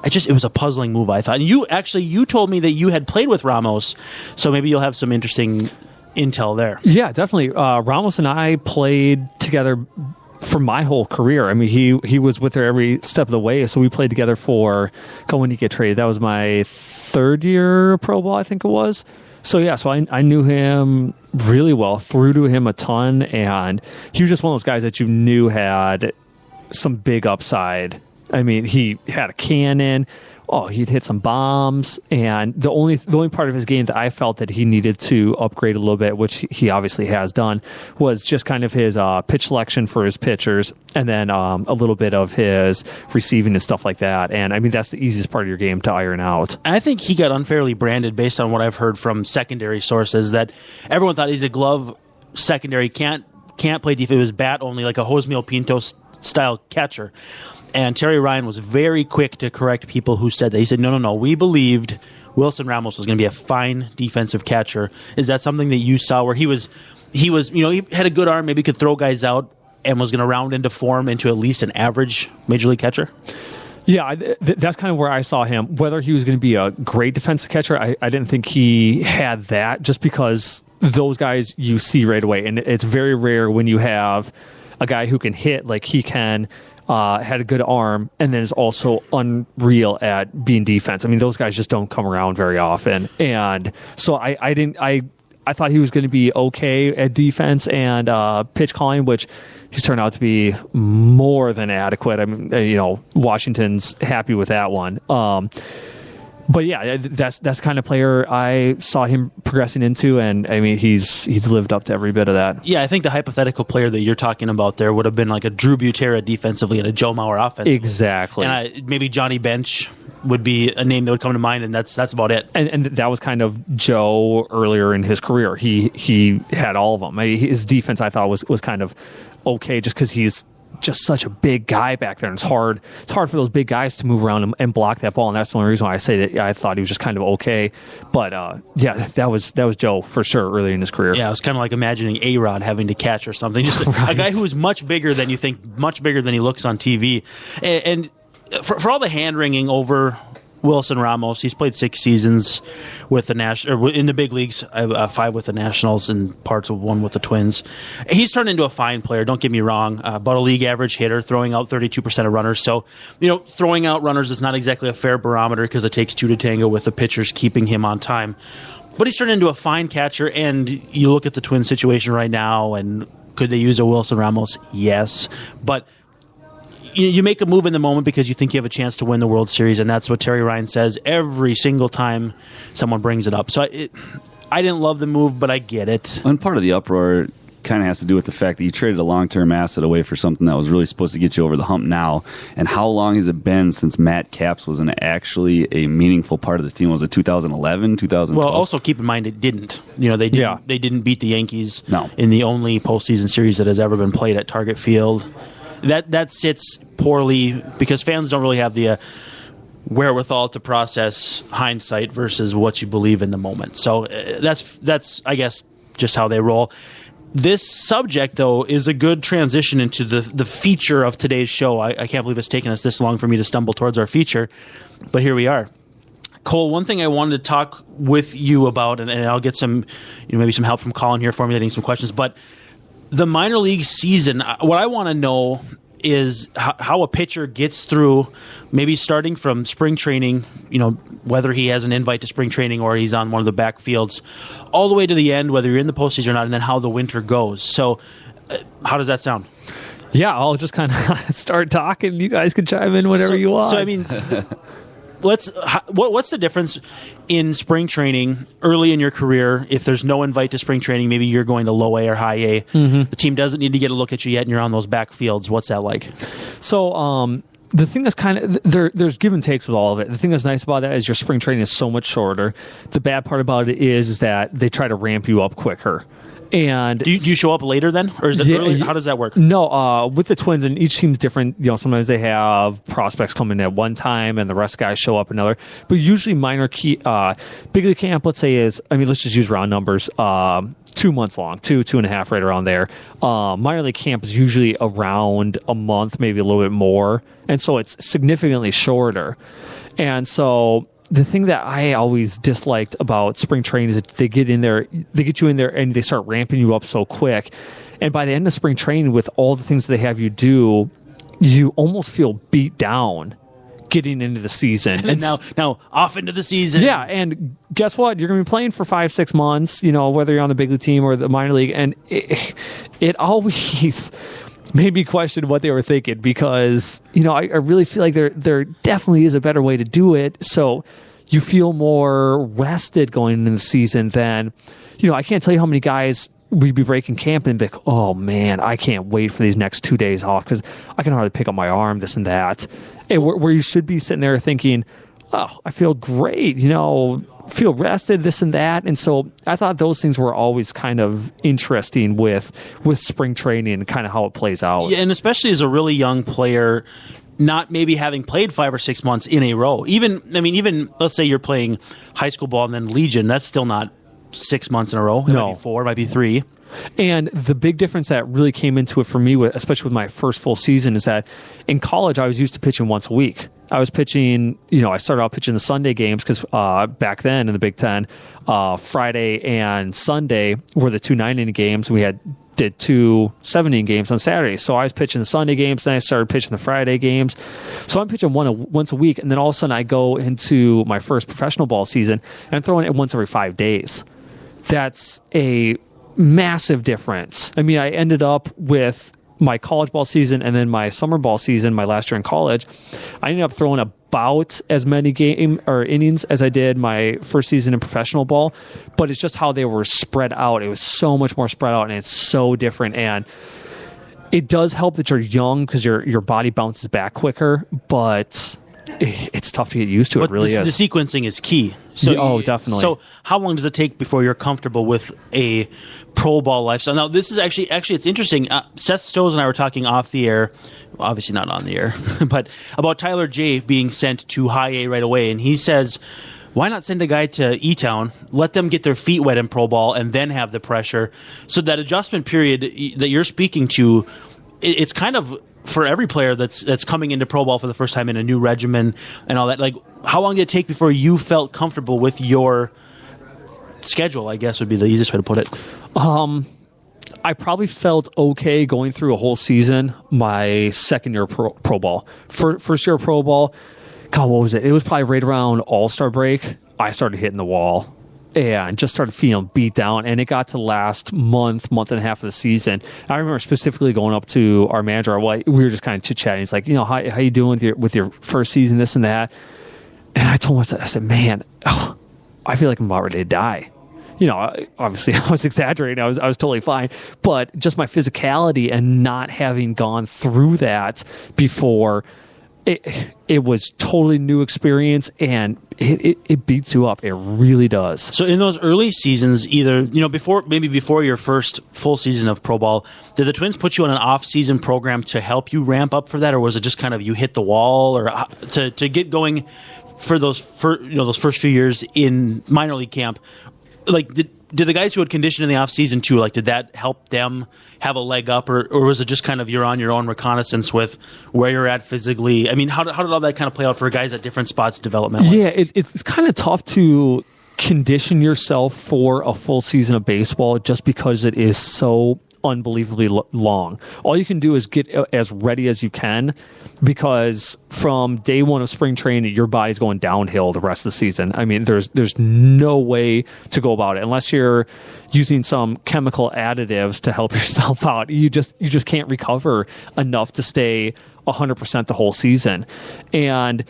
Speaker 1: It was a puzzling move, I thought. And you told me that you had played with Ramos, so maybe you'll have some interesting intel there.
Speaker 2: Yeah, definitely. Ramos and I played together for my whole career. I mean, he was with her every step of the way, so we played together when he get traded. That was my third year of pro ball, I think it was. So yeah, I knew him really well, threw to him a ton, and he was just one of those guys that you knew had some big upside. I mean, he had a cannon. He'd hit some bombs, and the only part of his game that I felt that he needed to upgrade a little bit, which he obviously has done, was just kind of his pitch selection for his pitchers, and then a little bit of his receiving and stuff like that. And I mean, that's the easiest part of your game to iron out.
Speaker 1: I think he got unfairly branded based on what I've heard from secondary sources, that everyone thought he's a glove secondary, can't play defense. It was bat only, like a Josmil Pinto style catcher. And Terry Ryan was very quick to correct people who said that. He said, no, we believed Wilson Ramos was going to be a fine defensive catcher. Is that something that you saw where he had a good arm, maybe could throw guys out, and was going to round into form into at least an average major league catcher?
Speaker 2: Yeah, that's kind of where I saw him. Whether he was going to be a great defensive catcher, I didn't think he had that, just because those guys you see right away. And it's very rare when you have a guy who can hit like he can, had a good arm, and then is also unreal at being defense. I mean, those guys just don't come around very often. And so I thought he was going to be okay at defense and pitch calling, which he's turned out to be more than adequate. I mean, Washington's happy with that one. But yeah, that's the kind of player I saw him progressing into, and I mean, he's lived up to every bit of that.
Speaker 1: Yeah, I think the hypothetical player that you're talking about there would have been like a Drew Butera defensively and a Joe Mauer offensively.
Speaker 2: Exactly.
Speaker 1: And maybe Johnny Bench would be a name that would come to mind, and that's about it.
Speaker 2: And that was kind of Joe earlier in his career. He had all of them. I mean, his defense, I thought, was kind of okay, just because he's just such a big guy back there, and it's hard for those big guys to move around and block that ball, and that's the only reason why I say that I thought he was just kind of okay. But yeah, that was Joe for sure early in his career.
Speaker 1: Yeah, it was kind of like imagining A-Rod having to catch or something. Just right. A guy who is much bigger than you think, much bigger than he looks on TV. And for all the hand-wringing over Wilson Ramos, he's played 6 seasons with the in the big leagues, 5 with the Nationals and parts of 1 with the Twins. He's turned into a fine player, don't get me wrong, about a league average hitter, throwing out 32% of runners. So, throwing out runners is not exactly a fair barometer because it takes 2 to tango with the pitchers keeping him on time. But he's turned into a fine catcher, and you look at the Twins situation right now, and Could they use a Wilson Ramos? Yes. But you make a move in the moment because you think you have a chance to win the World Series, and that's what Terry Ryan says every single time someone brings it up. So I didn't love the move, but I get it.
Speaker 3: And part of the uproar kind of has to do with the fact that you traded a long-term asset away for something that was really supposed to get you over the hump now. And how long has it been since Matt Capps was actually a meaningful part of this team? Was it 2011, 2012?
Speaker 1: Well, also keep in mind it didn't. They didn't beat the Yankees in the only postseason series that has ever been played at Target Field. That sits poorly because fans don't really have the wherewithal to process hindsight versus what you believe in the moment. So that's I guess just how they roll. This subject, though, is a good transition into the feature of today's show. I can't believe it's taken us this long for me to stumble towards our feature, but here we are. Cole, one thing I wanted to talk with you about, and I'll get some, maybe some help from Colin here formulating some questions, but the minor league season, what I want to know is how a pitcher gets through, maybe starting from spring training, whether he has an invite to spring training or he's on one of the backfields, all the way to the end, whether you're in the postseason or not, and then how the winter goes. So how does that sound?
Speaker 2: Yeah, I'll just kind of start talking. You guys can chime in whenever you want.
Speaker 1: So, I mean, what's the difference in spring training early in your career? If there's no invite to spring training, maybe you're going to low A or high A. Mm-hmm. The team doesn't need to get a look at you yet, and you're on those backfields. What's that like?
Speaker 2: So, the thing that's kind of there's give and takes with all of it. The thing that's nice about that is your spring training is so much shorter. The bad part about it is that they try to ramp you up quicker. And
Speaker 1: do you show up later then, or is it early? How does that work?
Speaker 2: No, with the Twins, and each team's different. Sometimes they have prospects come in at one time, and the rest guys show up another. But usually, big league camp, let's say let's just use round numbers. 2 months long, 2.5, right around there. Minor league camp is usually around a month, maybe a little bit more, and so it's significantly shorter. And so the thing that I always disliked about spring training is that they get you in there and they start ramping you up so quick. And by the end of spring training, with all the things they have you do, you almost feel beat down getting into the season.
Speaker 1: And now off into the season.
Speaker 2: Yeah, and guess what? You're going to be playing for 5-6 months, whether you're on the big league team or the minor league. And it always made me question what they were thinking because, I really feel like there definitely is a better way to do it. So you feel more rested going into the season than, I can't tell you how many guys we'd be breaking camp and be like, oh man, I can't wait for these next 2 days off because I can hardly pick up my arm, this and that. And where you should be sitting there thinking, oh, I feel great, feel rested, this and that. And so I thought those things were always kind of interesting with spring training and kind of how it plays out.
Speaker 1: Yeah, and especially as a really young player, not maybe having played 5 or 6 months in a row. Even let's say you're playing high school ball and then Legion, that's still not 6 months in a row. It might be 4, it might be 3.
Speaker 2: And the big difference that really came into it for me, especially with my first full season, is that in college I was used to pitching once a week. I was pitching, I started out pitching the Sunday games because back then in the Big Ten, Friday and Sunday were the 2 9-inning games. We did 2 7-inning games on Saturday. So I was pitching the Sunday games, then I started pitching the Friday games. So I'm pitching once a week, and then all of a sudden I go into my first professional ball season, and I'm throwing it once every 5 days. That's a massive difference. I mean, I ended up with my college ball season and then my summer ball season, my last year in college, I ended up throwing about as many innings as I did my first season in professional ball, but it's just how they were spread out. It was so much more spread out, and it's so different. And it does help that you're young because your body bounces back quicker, but it's tough to get used to. It really is.
Speaker 1: The sequencing is key. So
Speaker 2: definitely.
Speaker 1: So how long does it take before you're comfortable with a pro ball lifestyle? Now, this is actually it's interesting. Seth Stos and I were talking off the air, obviously not on the air, but about Tyler J being sent to high A right away. And he says, why not send a guy to E-Town, let them get their feet wet in pro ball, and then have the pressure? So that adjustment period that you're speaking to, it's kind of for every player that's coming into pro ball for the first time in a new regimen and all that. Like, how long did it take before you felt comfortable with your schedule, I guess would be the easiest way to put it?
Speaker 2: I probably felt okay going through a whole season my second year pro ball. First year pro ball, God, what was it? It was probably right around All-Star break. I started hitting the wall. and just started feeling beat down. And it got to the last month and a half of the season. I remember specifically going up to our manager. We were just kind of chit-chatting. He's like, how you doing with your first season, this and that? And I told him, I said, man, I feel like I'm about ready to die. Obviously I was exaggerating. I was totally fine. But just my physicality and not having gone through that before, it was totally new experience, and it beats you up. It really does.
Speaker 1: So in those early seasons, either before your first full season of pro ball, did the Twins put you on an off-season program to help you ramp up for that, or was it just kind of you hit the wall, or to get going for those first few years in minor league camp? Like, did the guys who had conditioned in the off season too, like, did that help them have a leg up, or was it just kind of you're on your own reconnaissance with where you're at physically? I mean, how did all that kind of play out for guys at different spots developmentally?
Speaker 2: Yeah, it's kind of tough to condition yourself for a full season of baseball just because it is so unbelievably long. All you can do is get as ready as you can, because from day one of spring training, your body's going downhill the rest of the season. I mean, there's no way to go about it unless you're using some chemical additives to help yourself out. You just can't recover enough to stay 100% the whole season. And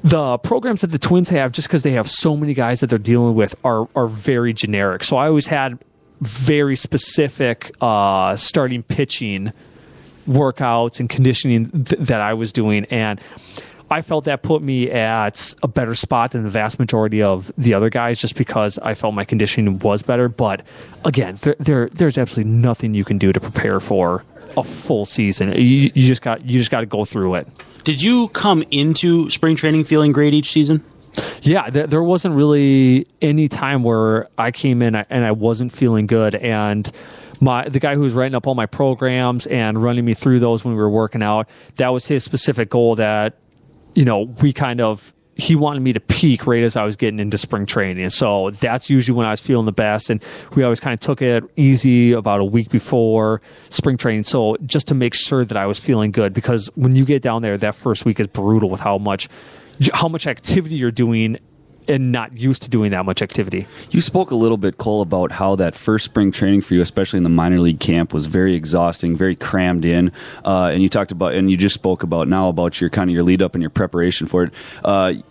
Speaker 2: the programs that the Twins have, just because they have so many guys that they're dealing with, are very generic. So I always had very specific starting pitching workouts and conditioning that I was doing, and I felt that put me at a better spot than the vast majority of the other guys, just because I felt my conditioning was better. But again, there's absolutely nothing you can do to prepare for a full season. You just got to go through it.
Speaker 1: Did you come into spring training feeling great each season?
Speaker 2: Yeah, there wasn't really any time where I came in and I wasn't feeling good. And the guy who was writing up all my programs and running me through those when we were working out, that was his specific goal, that, he wanted me to peak right as I was getting into spring training. And so that's usually when I was feeling the best. And we always kind of took it easy about a week before spring training. So just to make sure that I was feeling good, because when you get down there, that first week is brutal with how much activity you're doing and not used to doing that much activity.
Speaker 3: You spoke a little bit, Cole, about how that first spring training for you, especially in the minor league camp, was very exhausting, very crammed in. And you talked about, and you just spoke about now about your lead up and your preparation for it.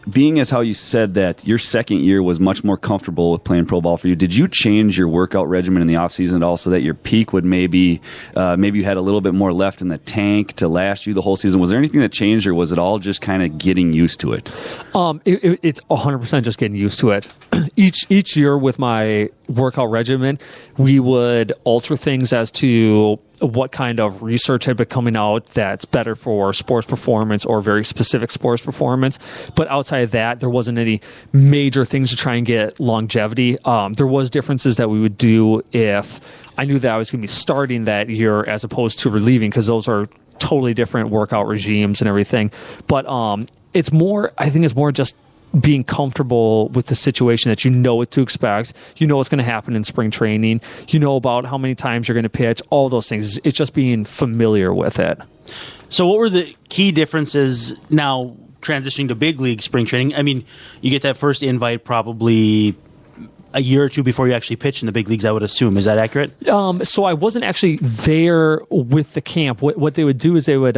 Speaker 3: Being as how you said that your second year was much more comfortable with playing pro ball for you, did you change your workout regimen in the offseason at all so that your peak would maybe you had a little bit more left in the tank to last you the whole season? Was there anything that changed, or was it all just kind of getting used to it?
Speaker 2: It's 100% just getting used to it. Each year with my workout regimen, we would alter things as to what kind of research had been coming out that's better for sports performance or very specific sports performance. But outside of that, there wasn't any major things to try and get longevity. There was differences that we would do if I knew that I was going to be starting that year as opposed to relieving, because those are totally different workout regimes and everything. But I think it's more just being comfortable with the situation, that you know what to expect, you know what's going to happen in spring training, you know about how many times you're going to pitch, all those things. It's just being familiar with it.
Speaker 1: So what were the key differences now transitioning to big league spring training? I mean, you get that first invite probably a year or two before you actually pitch in the big leagues, I would assume. Is that accurate?
Speaker 2: So I wasn't actually there with the camp. What they would do is they would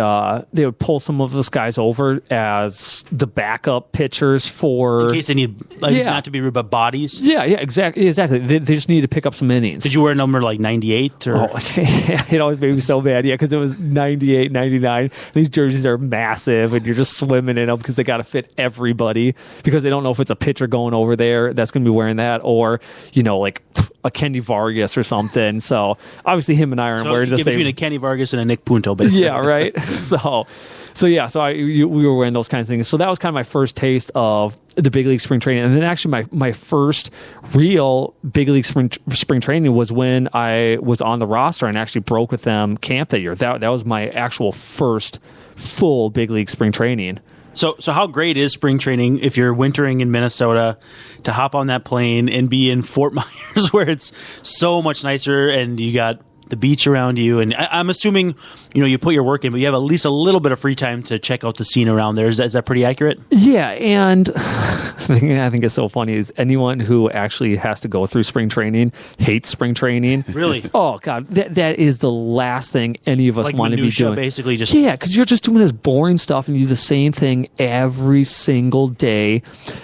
Speaker 2: pull some of those guys over as the backup pitchers for,
Speaker 1: in case they need, not to be rude, but bodies.
Speaker 2: Yeah, exactly. They just need to pick up some innings.
Speaker 1: Did you wear number like 98? Or?
Speaker 2: Oh, it always made me so bad. Yeah, because it was 98, 99. These jerseys are massive, and you're just swimming in them because they got to fit everybody, because they don't know if it's a pitcher going over there that's going to be wearing that, or like a Kenny Vargas or something. So obviously him and I aren't wearing the same.
Speaker 1: Between a Kenny Vargas and a Nick Punto, basically.
Speaker 2: Yeah, right. So we were wearing those kinds of things. So that was kind of my first taste of the big league spring training. And then actually my first real big league spring training was when I was on the roster and actually broke with them camp that year. That was my actual first full big league spring training.
Speaker 1: So how great is spring training if you're wintering in Minnesota, to hop on that plane and be in Fort Myers, where it's so much nicer and you got the beach around you, and I'm assuming you put your work in, but you have at least a little bit of free time to check out the scene around there. Is that pretty accurate?
Speaker 2: Yeah, and I think it's so funny is anyone who actually has to go through spring training hates spring training.
Speaker 1: Really?
Speaker 2: Oh God, that is the last thing any of us want to be doing.
Speaker 1: Basically, just
Speaker 2: because you're just doing this boring stuff and you do the same thing every single day,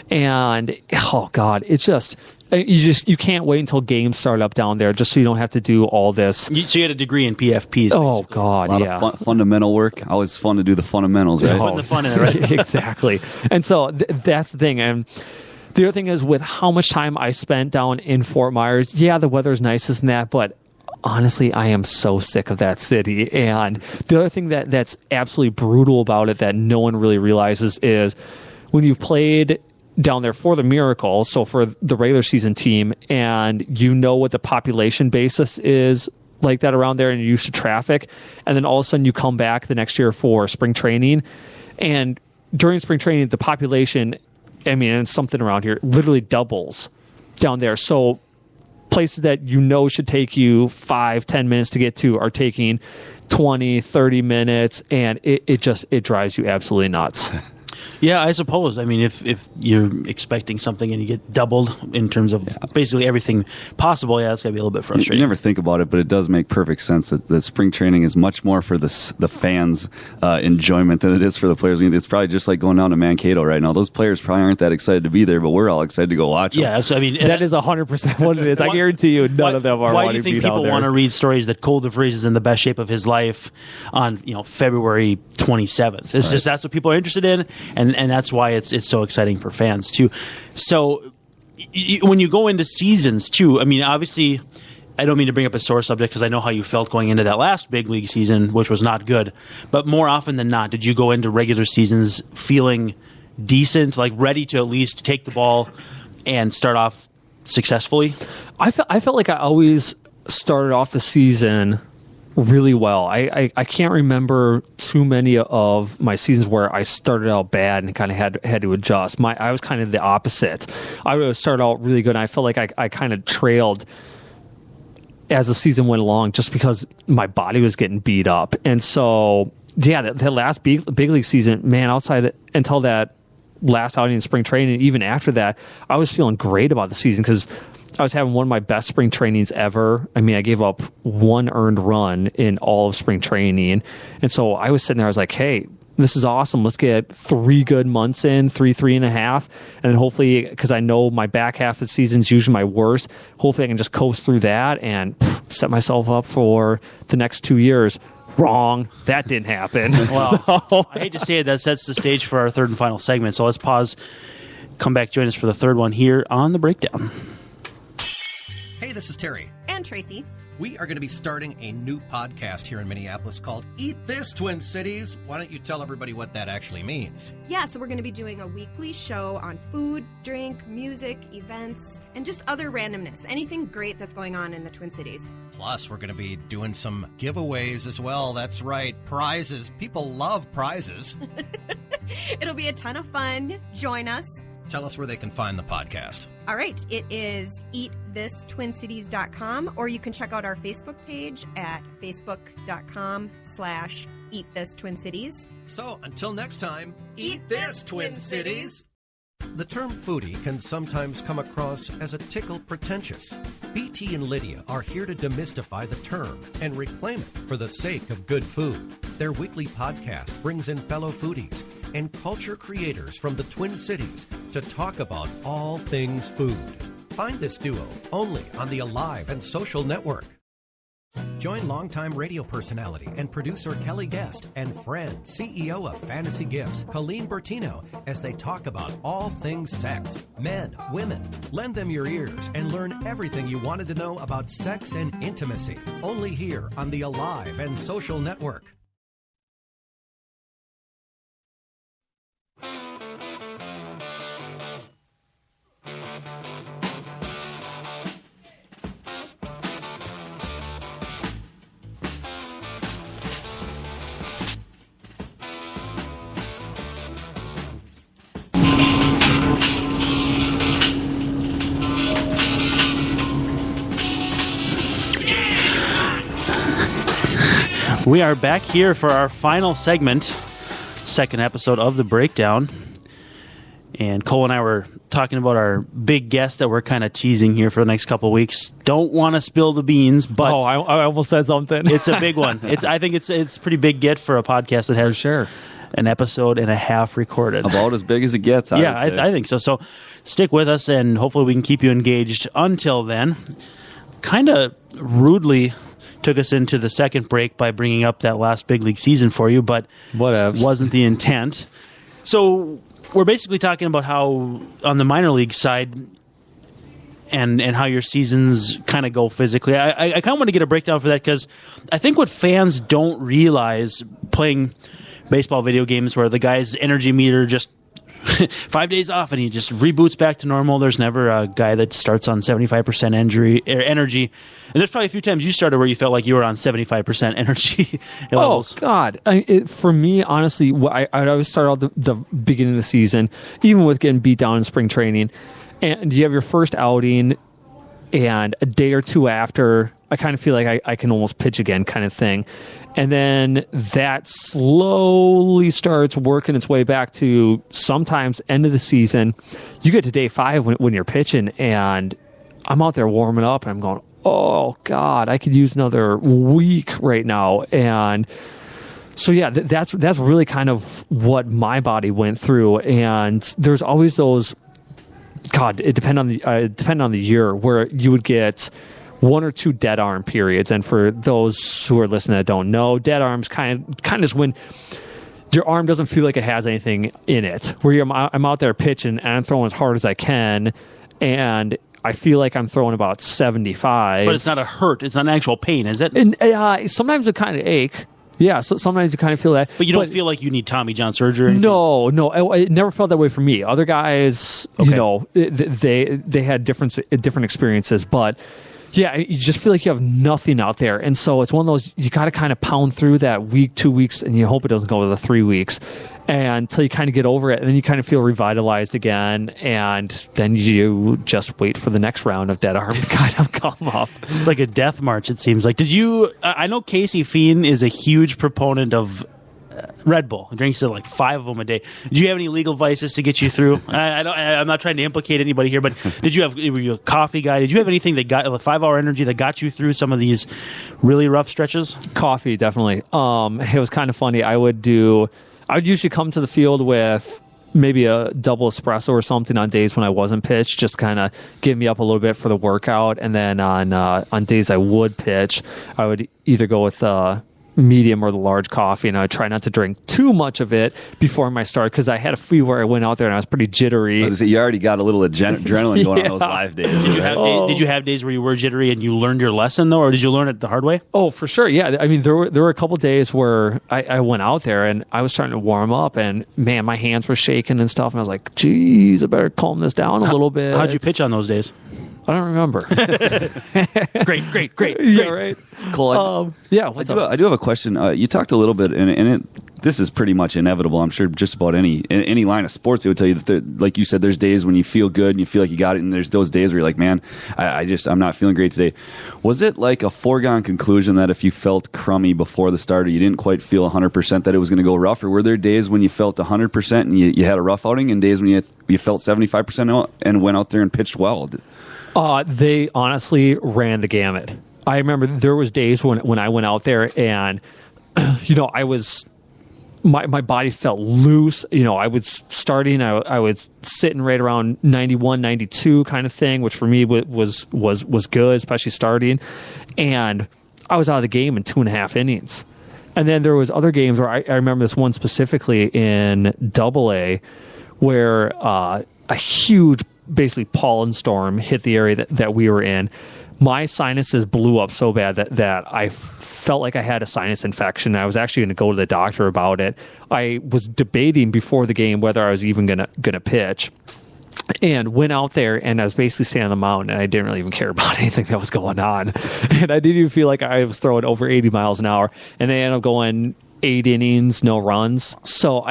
Speaker 2: and oh God, it's just. You can't wait until games start up down there just so you don't have to do all this.
Speaker 1: So you had a degree in PFPs.
Speaker 2: Oh, God,
Speaker 3: a lot of fundamental work. Always fun to do the fundamentals, right?
Speaker 1: Putting the fun in it, right?
Speaker 2: Exactly. And so that's the thing. And the other thing is with how much time I spent down in Fort Myers, yeah, the weather's nice and that, but honestly, I am so sick of that city. And the other thing that's absolutely brutal about it that no one really realizes is when you've played down there for the Miracle, so for the regular season team, and what the population basis is like that around there, and you're used to traffic, and then all of a sudden you come back the next year for spring training, and during spring training the population, and something around here literally doubles down there. So places that should take you 5-10 minutes to get to are taking 20-30 minutes, and it drives you absolutely nuts.
Speaker 1: Yeah, I suppose. I mean, if you're expecting something and you get doubled in terms of basically everything possible, that's got to be a little bit frustrating.
Speaker 3: You never think about it, but it does make perfect sense that spring training is much more for the fans' enjoyment than it is for the players. I mean, it's probably just like going down to Mankato right now. Those players probably aren't that excited to be there, but we're all excited to go watch them.
Speaker 1: Yeah, so I mean,
Speaker 2: that is 100% what it is. I guarantee you, none of them are.
Speaker 1: Why do you think people want to read stories that Cole DeVries is in the best shape of his life on February 27th? It's just that's what people are interested in, and that's why it's so exciting for fans too. So when you go into seasons too, I mean, obviously, I don't mean to bring up a sore subject because I know how you felt going into that last big league season, which was not good. But more often than not, did you go into regular seasons feeling decent, like ready to at least take the ball and start off successfully?
Speaker 2: I felt like I always started off the season really well. I can't remember too many of my seasons where I started out bad and kind of had to adjust. I was kind of the opposite. I would start out really good, and I felt like I kind of trailed as the season went along just because my body was getting beat up. And so, yeah, that last big league season, man, until that last outing in spring training, even after that, I was feeling great about the season because I was having one of my best spring trainings ever. I mean, I gave up one earned run in all of spring training. And so I was sitting there, I was like, hey, this is awesome. Let's get 3 good months in, 3.5. And then hopefully, because I know my back half of the season is usually my worst, hopefully I can just coast through that and set myself up for the next 2 years. Wrong. That didn't happen.
Speaker 1: Well, I hate to say it, that sets the stage for our third and final segment. So let's pause, come back, join us for the third one here on The Breakdown.
Speaker 11: Hey, this is Terry.
Speaker 13: And Tracy.
Speaker 11: We are going to be starting a new podcast here in Minneapolis called Eat This, Twin Cities. Why don't you tell everybody what that actually means?
Speaker 13: Yeah, so we're going to be doing a weekly show on food, drink, music, events, and just other randomness. Anything great that's going on in the Twin Cities.
Speaker 11: Plus, we're going to be doing some giveaways as well. That's right, prizes. People love prizes.
Speaker 13: It'll be a ton of fun. Join us.
Speaker 11: Tell us where they can find the podcast.
Speaker 13: All right. It is eatthisTwinCities.com, or you can check out our Facebook page at facebook.com/eatthisTwinCities.
Speaker 11: So until next time, eat this, Twin Cities. The term foodie can sometimes come across as a tickle pretentious. BT and Lydia are here to demystify the term and reclaim it for the sake of good food. Their weekly podcast brings in fellow foodies and culture creators from the Twin Cities to talk about all things food. Find this duo only on the Alive and Social Network. Join longtime radio personality and producer Kelly Guest and friend, CEO of Fantasy Gifts, Colleen Bertino, as they talk about all things sex, men, women. Lend them your ears and learn everything you wanted to know about sex and intimacy. Only here on the Alive and Social Network.
Speaker 1: We are back here for our final segment, second episode of The Breakdown. And Cole and I were talking about our big guest that we're kind of teasing here for the next couple of weeks. Don't want to spill the beans, but
Speaker 2: I almost said something.
Speaker 1: It's a big one. I think it's a pretty big get for a podcast that has an episode and a half recorded.
Speaker 3: About as big as it gets,
Speaker 1: I think so. So stick with us, and hopefully we can keep you engaged. Until then, kind of rudely took us into the second break by bringing up that last big league season for you, but wasn't the intent. So we're basically talking about how on the minor league side and how your seasons kind of go physically. I kind of want to get a breakdown for that because I think what fans don't realize playing baseball video games where the guy's energy meter just 5 days off and he just reboots back to normal. There's never a guy that starts on 75% energy. And there's probably a few times you started where you felt like you were on 75% energy levels.
Speaker 2: Oh, God. For me, honestly, I always start out the beginning of the season, even with getting beat down in spring training. And you have your first outing, and a day or two after, I kind of feel like I can almost pitch again kind of thing. And then that slowly starts working its way back to sometimes end of the season. You get to day 5 when you're pitching, and I'm out there warming up, and I'm going, oh, God, I could use another week right now. And so, yeah, that's really kind of what my body went through. And there's always those, God, it depended on the year where you would get 1 or 2 dead arm periods. And for those who are listening that don't know, dead arms kind of is when your arm doesn't feel like it has anything in it. Where I'm out there pitching and I'm throwing as hard as I can, and I feel like I'm throwing about 75.
Speaker 1: But it's not a hurt. It's not an actual pain, is it?
Speaker 2: And sometimes it kind of ache. Yeah, so sometimes you kind of feel that.
Speaker 1: But you don't feel like you need Tommy John surgery?
Speaker 2: No, it never felt that way for me. Other guys, they had different experiences, but yeah, you just feel like you have nothing out there. And so it's one of those, you got to kind of pound through that week, 2 weeks, and you hope it doesn't go to the 3 weeks until you kind of get over it. And then you kind of feel revitalized again. And then you just wait for the next round of dead arm to kind of come up.
Speaker 1: It's like a death march, it seems like. I know Casey Fien is a huge proponent of Red Bull. He drinks like 5 of them a day. Did you have any legal vices to get you through? I'm not trying to implicate anybody here, but were you a coffee guy? Did you have anything that got a 5-hour energy that got you through some of these really rough stretches?
Speaker 2: Coffee, definitely. It was kind of funny. I would usually come to the field with maybe a double espresso or something on days when I wasn't pitched, just kind of get me up a little bit for the workout. And then on days I would pitch, I would either go with medium or the large coffee, and I would try not to drink too much of it before my start because I had a few where I went out there and I was pretty jittery.
Speaker 3: You already got a little adrenaline going on those live days.
Speaker 1: Did you have days where you were jittery and you learned your lesson though, or did you learn it the hard way?
Speaker 2: Oh, for sure. Yeah, I mean there were a couple days where I went out there and I was starting to warm up, and man, my hands were shaking and stuff, and I was like, geez, I better calm this down a little bit.
Speaker 1: How'd you pitch on those days?
Speaker 2: I don't remember.
Speaker 1: Great.
Speaker 2: Yeah, right.
Speaker 3: Cool. I do have a question. You talked a little bit, and this is pretty much inevitable. I'm sure just about any line of sports, it would tell you that, like you said, there's days when you feel good and you feel like you got it, and there's those days where you're like, man, I'm not feeling great today. Was it like a foregone conclusion that if you felt crummy before the start, or you didn't quite feel 100% that it was going to go rough, or were there days when you felt 100% and you had a rough outing, and days when you felt 75% and went out there and pitched well?
Speaker 2: They honestly ran the gamut. I remember there was days when I went out there and, I was, my body felt loose. I was starting, I was sitting right around 91, 92 kind of thing, which for me was good, especially starting. And I was out of the game in 2.5 innings. And then there was other games where I remember this one specifically in AA where a huge basically pollen storm hit the area that we were in. My sinuses blew up so bad that I felt like I had a sinus infection. I was actually going to go to the doctor about it. I was debating before the game whether I was even going to pitch, and went out there, and I was basically standing on the mound, and I didn't really even care about anything that was going on. And I didn't even feel like I was throwing over 80 miles an hour. And I ended up going 8 innings, no runs. So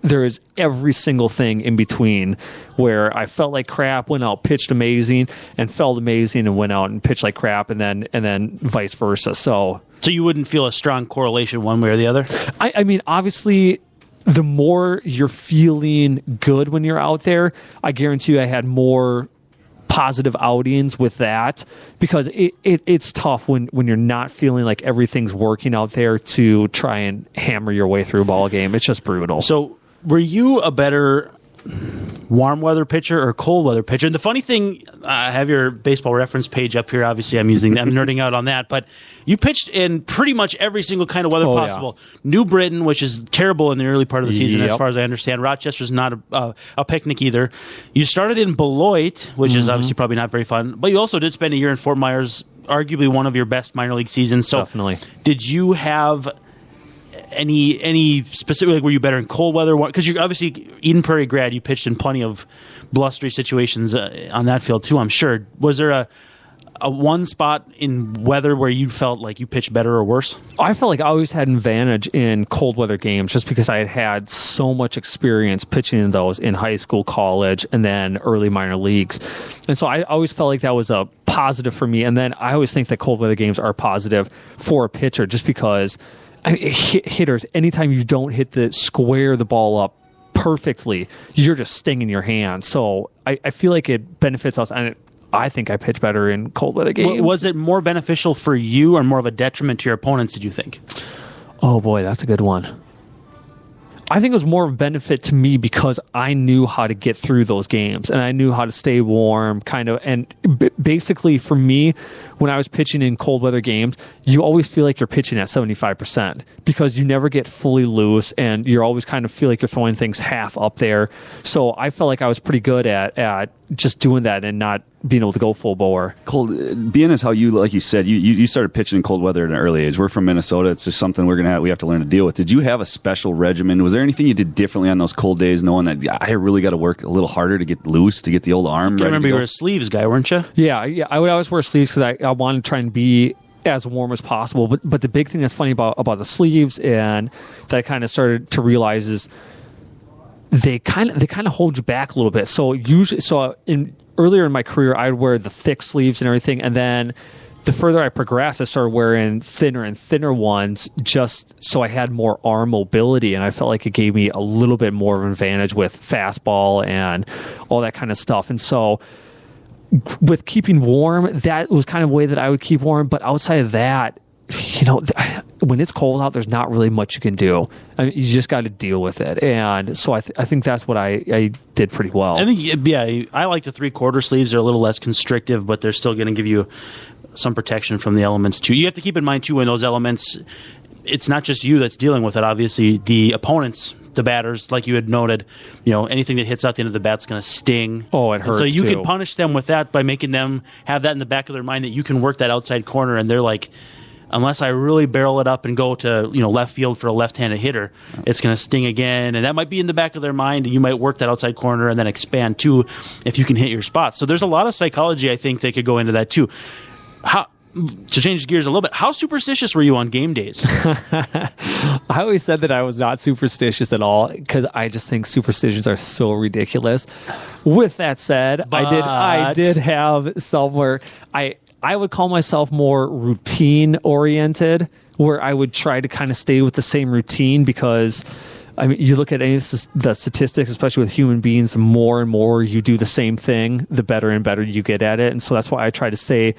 Speaker 2: there is every single thing in between where I felt like crap, went out, pitched amazing, and felt amazing, and went out and pitched like crap, and then vice versa. So
Speaker 1: So you wouldn't feel a strong correlation one way or the other?
Speaker 2: I mean, obviously, the more you're feeling good when you're out there, I guarantee you I had more positive outings with that, because it's tough when you're not feeling like everything's working out there to try and hammer your way through a ball game. It's just brutal.
Speaker 1: So were you a better warm weather pitcher or cold weather pitcher? And the funny thing, I have your baseball reference page up here. Obviously, I'm nerding out on that, but you pitched in pretty much every single kind of weather possible. Yeah. New Britain, which is terrible in the early part of the season, as far as I understand. Rochester's not a picnic either. You started in Beloit, which is obviously probably not very fun, but you also did spend a year in Fort Myers, arguably one of your best minor league seasons. So
Speaker 2: definitely.
Speaker 1: Did you have any specific, like, were you better in cold weather? Because you're obviously Eden Prairie grad, you pitched in plenty of blustery situations on that field too, I'm sure. Was there a one spot in weather where you felt like you pitched better or worse?
Speaker 2: I felt like I always had an advantage in cold weather games just because I had so much experience pitching in those in high school, college, and then early minor leagues. And so I always felt like that was a positive for me. And then I always think that cold weather games are positive for a pitcher just because hitters, anytime you don't hit square the ball up perfectly, you're just stinging your hand. So I feel like it benefits us, and I think I pitch better in cold weather games.
Speaker 1: Was it more beneficial for you or more of a detriment to your opponents, did you think?
Speaker 2: Oh boy, that's a good one. I think it was more of a benefit to me because I knew how to get through those games and I knew how to stay warm, kind of. And basically for me, when I was pitching in cold weather games, you always feel like you're pitching at 75% because you never get fully loose and you're always kind of feel like you're throwing things half up there. So I felt like I was pretty good at just doing that and not being able to go full bore.
Speaker 3: Being as how you, like you said, you started pitching in cold weather at an early age. We're from Minnesota. It's just something we have to learn to deal with. Did you have a special regimen? Was there anything you did differently on those cold days, knowing that I really got to work a little harder to get loose, to get the old arm?
Speaker 1: I remember you were a sleeves guy, weren't you?
Speaker 2: Yeah. I would always wear sleeves because I wanted to try and be as warm as possible. But the big thing that's funny about the sleeves and that I kind of started to realize is they kind of hold you back a little bit. So earlier in my career, I'd wear the thick sleeves and everything, and then the further I progressed, I started wearing thinner and thinner ones just so I had more arm mobility, and I felt like it gave me a little bit more of an advantage with fastball and all that kind of stuff. And so with keeping warm, that was kind of a way that I would keep warm, but outside of that, when it's cold out, there's not really much you can do. I mean, you just got to deal with it. And so I think that's what I did pretty well.
Speaker 1: I think, I like the 3/4 sleeves. They're a little less constrictive, but they're still going to give you some protection from the elements too. You have to keep in mind too, when those elements, it's not just you that's dealing with it. Obviously, the opponents, the batters, like you had noted, anything that hits out the end of the bat's going to sting.
Speaker 2: Oh, it hurts.
Speaker 1: And so you
Speaker 2: too.
Speaker 1: can punish them with that by making them have that in the back of their mind that you can work that outside corner, and they're like, unless I really barrel it up and go to left field for a left-handed hitter, it's going to sting again. And that might be in the back of their mind, and you might work that outside corner and then expand too if you can hit your spots. So there's a lot of psychology, I think, that could go into that too. To change gears a little bit, how superstitious were you on game days?
Speaker 2: I always said that I was not superstitious at all because I just think superstitions are so ridiculous. With that said, I did have somewhere I would call myself more routine oriented, where I would try to kind of stay with the same routine because, I mean, you look at any of the statistics, especially with human beings, the more and more you do the same thing, the better and better you get at it. And so that's why I try to stay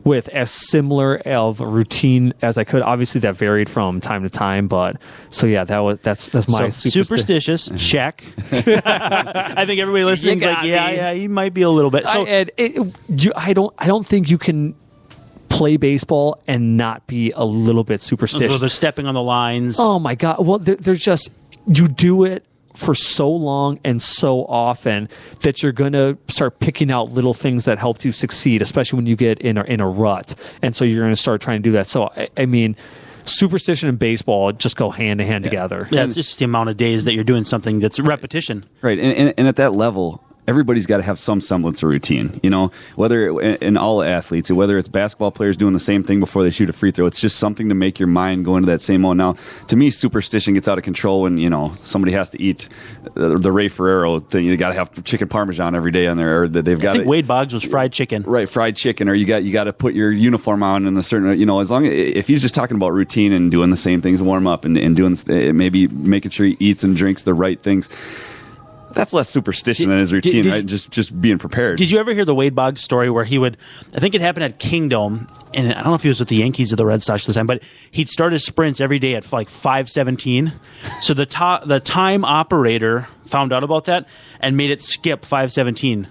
Speaker 2: with as similar of a routine as I could. Obviously, that varied from time to time, but so yeah, that's my
Speaker 1: superstitious. Check. I think everybody listening is like, yeah, he might be a little bit. So
Speaker 2: I don't think you can play baseball and not be a little bit superstitious.
Speaker 1: So they're stepping on the lines.
Speaker 2: Oh my God! Well, there's just, you do it for so long and so often that you're going to start picking out little things that helped you succeed, especially when you get in a rut. And so you're going to start trying to do that. So, I mean, superstition and baseball just go hand in hand together.
Speaker 1: Yeah, it's just the amount of days that you're doing something that's repetition.
Speaker 3: Right. And at that level, everybody's got to have some semblance of routine, whether in all athletes, whether it's basketball players doing the same thing before they shoot a free throw. It's just something to make your mind go into that same mode. Now, to me, superstition gets out of control when, somebody has to eat the Ray Ferrero thing. You got to have chicken Parmesan every day on there, or they've got.
Speaker 1: I think Wade Boggs was fried chicken.
Speaker 3: Right, fried chicken, or you got to put your uniform on in a certain, as long if he's just talking about routine and doing the same things, warm up and doing maybe making sure he eats and drinks the right things. That's less superstition than his routine, right? Just being prepared.
Speaker 1: Did you ever hear the Wade Boggs story where he would, I think it happened at Kingdome, and I don't know if he was with the Yankees or the Red Sox at the time, but he'd start his sprints every day at like 5:17. So the time operator found out about that and made it skip 5:17.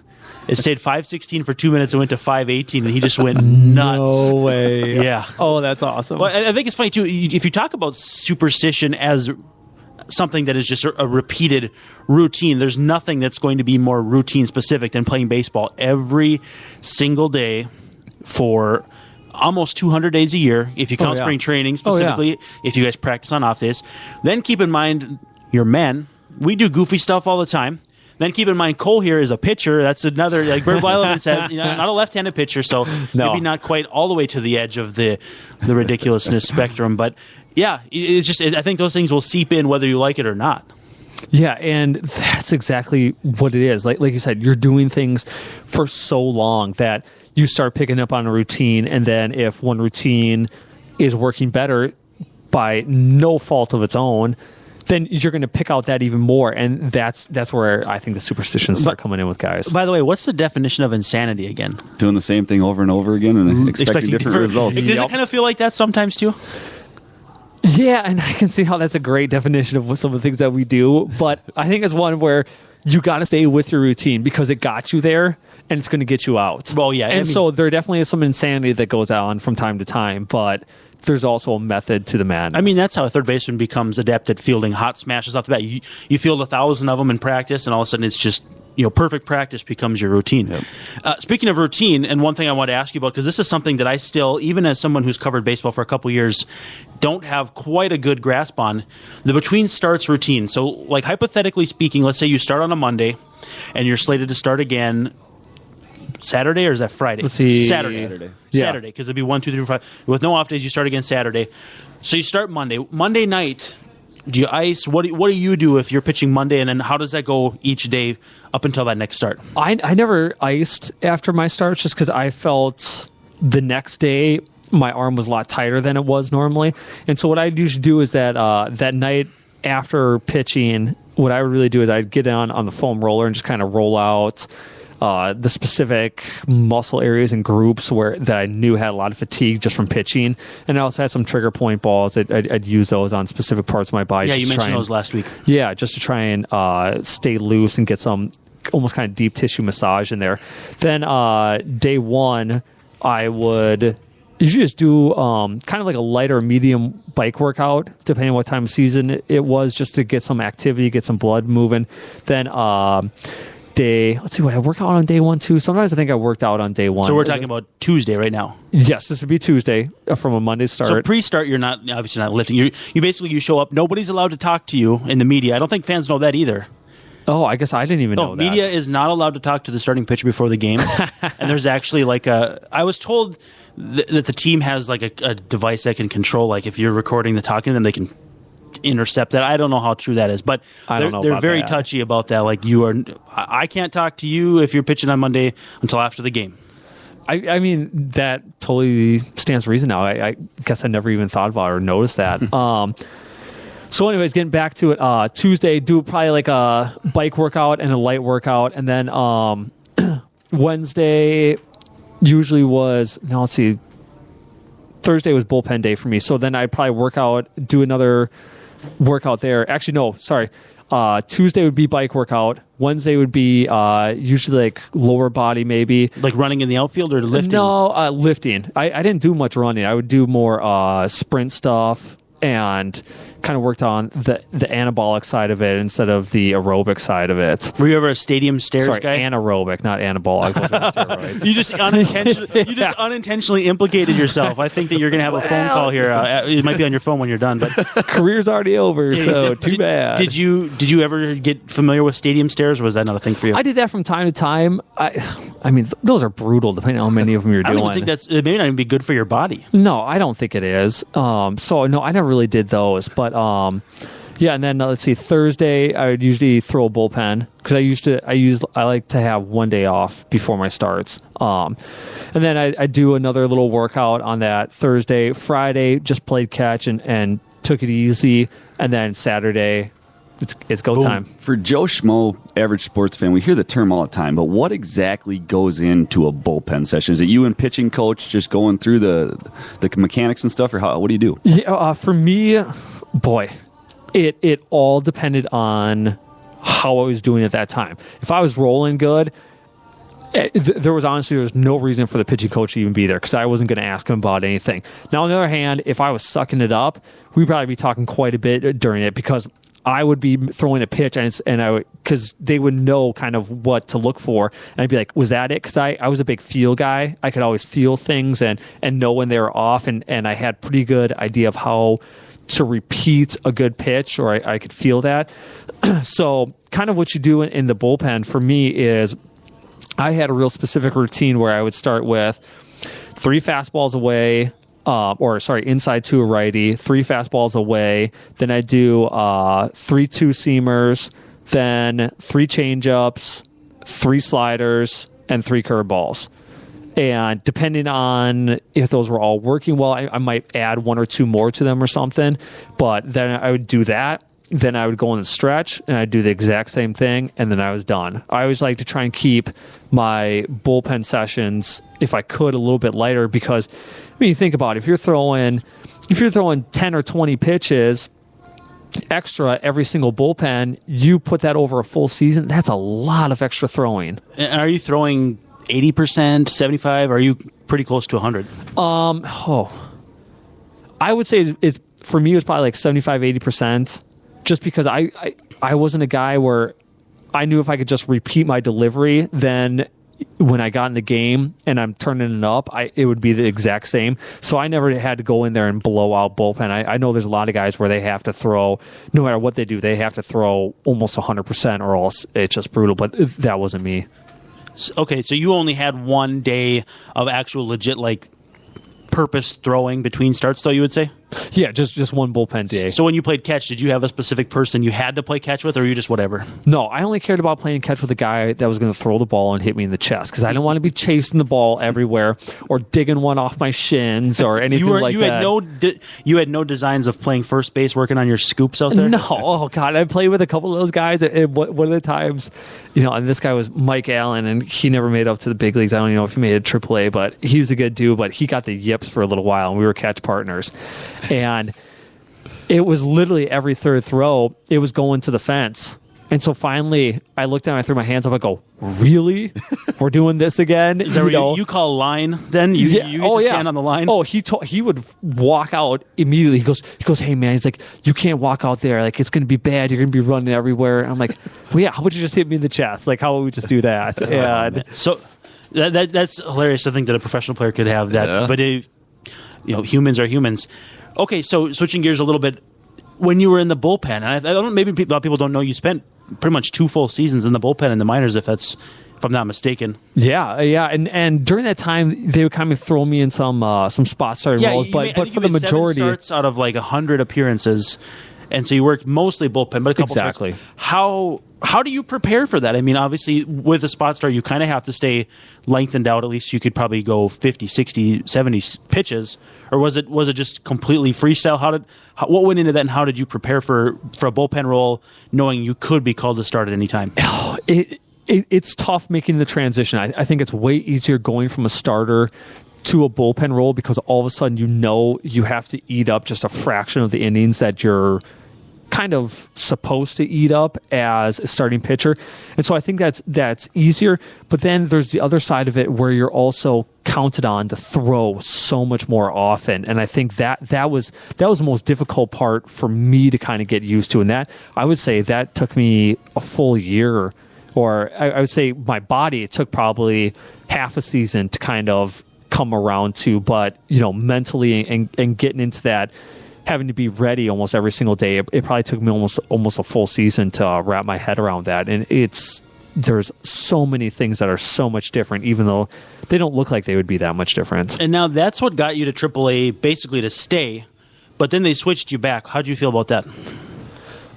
Speaker 1: It stayed 5:16 for 2 minutes and went to 5:18, and he just went nuts.
Speaker 2: No way.
Speaker 1: Yeah.
Speaker 2: Oh, that's awesome.
Speaker 1: Well, I think it's funny, too, if you talk about superstition as something that is just a repeated routine, there's nothing that's going to be more routine specific than playing baseball every single day for almost 200 days a year, if you count spring training specifically, if you guys practice on off days. Then keep in mind, you're men. We do goofy stuff all the time. Then keep in mind, Cole here is a pitcher. That's another, like Bert Weileman says, not a left-handed pitcher, so maybe not quite all the way to the edge of the ridiculousness spectrum. But yeah, it's just, I think those things will seep in whether you like it or not.
Speaker 2: Yeah, and that's exactly what it is. Like you said, you're doing things for so long that you start picking up on a routine, and then if one routine is working better by no fault of its own, then you're going to pick out that even more, and that's where I think the superstitions start coming in with guys.
Speaker 1: By the way, what's the definition of insanity again?
Speaker 3: Doing the same thing over and over again and expecting different results.
Speaker 1: Does it kind of feel like that sometimes too?
Speaker 2: Yeah, and I can see how that's a great definition of some of the things that we do, but I think it's one where you got to stay with your routine because it got you there, and it's going to get you out.
Speaker 1: Well, yeah.
Speaker 2: And so there definitely is some insanity that goes on from time to time, but there's also a method to the madness.
Speaker 1: I mean, that's how a third baseman becomes adept at fielding hot smashes off the bat. You field 1,000 of them in practice, and all of a sudden it's just, perfect practice becomes your routine. Yep. Speaking of routine, and one thing I want to ask you about, because this is something that I still, even as someone who's covered baseball for a couple years, don't have quite a good grasp on, the between starts routine. So, like, hypothetically speaking, let's say you start on a Monday, and you're slated to start again Saturday, or is that Friday?
Speaker 2: Let's see.
Speaker 1: Saturday.
Speaker 2: Yeah.
Speaker 1: Saturday, because it'd be 1, 2, 3, 4, 5. With no off days, you start again Saturday. So you start Monday. Monday night, do you ice? What do you do if you're pitching Monday, and then how does that go each day up until that next start?
Speaker 2: I never iced after my starts just because I felt the next day my arm was a lot tighter than it was normally. And so what I usually do is that that night after pitching, what I would really do is I'd get on the foam roller and just kind of roll out the specific muscle areas and groups that I knew had a lot of fatigue just from pitching. And I also had some trigger point balls. I'd use those on specific parts of my body.
Speaker 1: Yeah, you mentioned those last week.
Speaker 2: Yeah, just to try and stay loose and get some almost kind of deep tissue massage in there. Then day one, I would usually just do kind of like a light or medium bike workout, depending on what time of season it was, just to get some activity, get some blood moving. Then let's see what I work out on day one too. Sometimes I think I worked out on day one.
Speaker 1: So we're talking about Tuesday right now.
Speaker 2: Yes, this would be Tuesday from a Monday start.
Speaker 1: So pre-start, you're obviously not lifting. You basically show up. Nobody's allowed to talk to you in the media. I don't think fans know that either.
Speaker 2: Oh, I guess I didn't even know that.
Speaker 1: Media is not allowed to talk to the starting pitcher before the game. And there's actually I was told that the team has like a device that can control, like if you're recording the talking to them, they can intercept that. I don't know how true that is, but they're very touchy about that. Like I can't talk to you if you're pitching on Monday until after the game.
Speaker 2: I mean, that totally stands to reason now. I guess I never even thought about it or noticed that. So anyways, getting back to it, Tuesday, do probably like a bike workout and a light workout. And then Wednesday usually was, Thursday was bullpen day for me. So then I'd probably work out, do another workout there. Actually, no, sorry. Tuesday would be bike workout. Wednesday would be usually like lower body, maybe.
Speaker 1: Like running in the outfield or lifting?
Speaker 2: No, lifting. I didn't do much running. I would do more sprint stuff. and kind of worked on the anabolic side of it instead of the aerobic side of it.
Speaker 1: Were you ever a stadium stairs
Speaker 2: Sorry,
Speaker 1: guy?
Speaker 2: anaerobic, not anabolic. Those are the steroids.
Speaker 1: You just unintentionally implicated yourself. I think that you're going to have a phone call here. It might be on your phone when you're done. But
Speaker 2: career's already over, so too bad.
Speaker 1: Did you ever get familiar with stadium stairs, or was that not a thing for you?
Speaker 2: I did that from time to time. I mean, those are brutal, depending on how many of them you're doing.
Speaker 1: I don't even think it may not even be good for your body.
Speaker 2: No, I don't think it is. So no, I never really did those, but. Yeah, and then let's see. Thursday, I would usually throw a bullpen because I like to have one day off before my starts. And then I do another little workout on that Thursday. Friday, just played catch and took it easy, and then Saturday, it's go time.
Speaker 3: For Joe Schmo, average sports fan, we hear the term all the time, but what exactly goes into a bullpen session? Is it you and pitching coach just going through the mechanics and stuff, or what do you do?
Speaker 2: Yeah, for me, boy. It all depended on how I was doing at that time. If I was rolling good, there was no reason for the pitching coach to even be there because I wasn't going to ask him about anything. Now, on the other hand, if I was sucking it up, we'd probably be talking quite a bit during it because I would be throwing a pitch because they would know kind of what to look for. And I'd be like, was that it? Because I was a big feel guy. I could always feel things and know when they were off. And I had pretty good idea of how to repeat a good pitch, or I could feel that. So kind of what you do in the bullpen for me is I had a real specific routine where I would start with 3 fastballs away, inside to a righty, 3 fastballs away. Then I do 3 two-seamers, then 3 changeups, 3 sliders, and 3 curveballs. And depending on if those were all working well, I might add 1 or 2 more to them or something. But then I would do that. Then I would go in the stretch, and I'd do the exact same thing, and then I was done. I always like to try and keep my bullpen sessions, if I could, a little bit lighter because, you think about it, if you're throwing 10 or 20 pitches extra every single bullpen, you put that over a full season, that's a lot of extra throwing.
Speaker 1: And are you throwing 80%, 75%? Are you pretty close to 100?
Speaker 2: I would say for me it was probably like 75, 80%, just because I wasn't a guy where I knew if I could just repeat my delivery, then when I got in the game and I'm turning it up, it would be the exact same. So I never had to go in there and blow out bullpen. I know there's a lot of guys where they have to throw, no matter what they do, they have to throw almost 100% or else it's just brutal, but that wasn't me.
Speaker 1: Okay, so you only had one day of actual legit, purpose throwing between starts, though, you would say?
Speaker 2: Yeah, just one bullpen day.
Speaker 1: So when you played catch, did you have a specific person you had to play catch with, or were you just whatever?
Speaker 2: No, I only cared about playing catch with a guy that was going to throw the ball and hit me in the chest, because I didn't want to be chasing the ball everywhere or digging one off my shins or anything that.
Speaker 1: You had no designs of playing first base, working on your scoops out there?
Speaker 2: No. Oh, God. I played with a couple of those guys, and one of the times, and this guy was Mike Allen, and he never made up to the big leagues. I don't even know if he made it AAA, but he was a good dude, but he got the yips for a little while, and we were catch partners. And it was literally every third throw, it was going to the fence. And so finally, I looked down, I threw my hands up, I go, really? We're doing this again?
Speaker 1: Is that what you call line then? You get to stand on the line?
Speaker 2: Oh, he would walk out immediately. He goes, hey, man, he's like, you can't walk out there. Like, it's going to be bad. You're going to be running everywhere. And I'm like, well, yeah, how would you just hit me in the chest? Like, how would we just do that? And
Speaker 1: so that's hilarious to think that a professional player could have that. Yeah. But humans are humans. Okay, so switching gears a little bit, when you were in the bullpen, and I don't, maybe a lot of people don't know, you spent pretty much 2 full seasons in the bullpen in the minors, if I'm not mistaken.
Speaker 2: Yeah, and during that time, they would kind of throw me in some spot starting roles, but for the majority,
Speaker 1: 7 starts out of 100 appearances, and so you worked mostly bullpen, but a couple
Speaker 2: exactly.
Speaker 1: Starts. How do you prepare for that? I mean, obviously, with a spot start, you kind of have to stay lengthened out. At least you could probably go 50, 60, 70 pitches. Or was it just completely freestyle? What went into that, and how did you prepare for a bullpen role, knowing you could be called to start at any time?
Speaker 2: It's tough making the transition. I think it's way easier going from a starter to a bullpen role, because all of a sudden you have to eat up just a fraction of the innings that you're kind of supposed to eat up as a starting pitcher. And so I think that's easier. But then there's the other side of it where you're also counted on to throw so much more often. And I think that was the most difficult part for me to kind of get used to. And that, I would say, that took me a full year, or I would say my body, it took probably half a season to kind of come around to. But, mentally and getting into that, having to be ready almost every single day, it probably took me almost a full season to wrap my head around that. And there's so many things that are so much different, even though they don't look like they would be that much different.
Speaker 1: And now that's what got you to AAA, basically to stay, but then they switched you back. How'd you feel about that?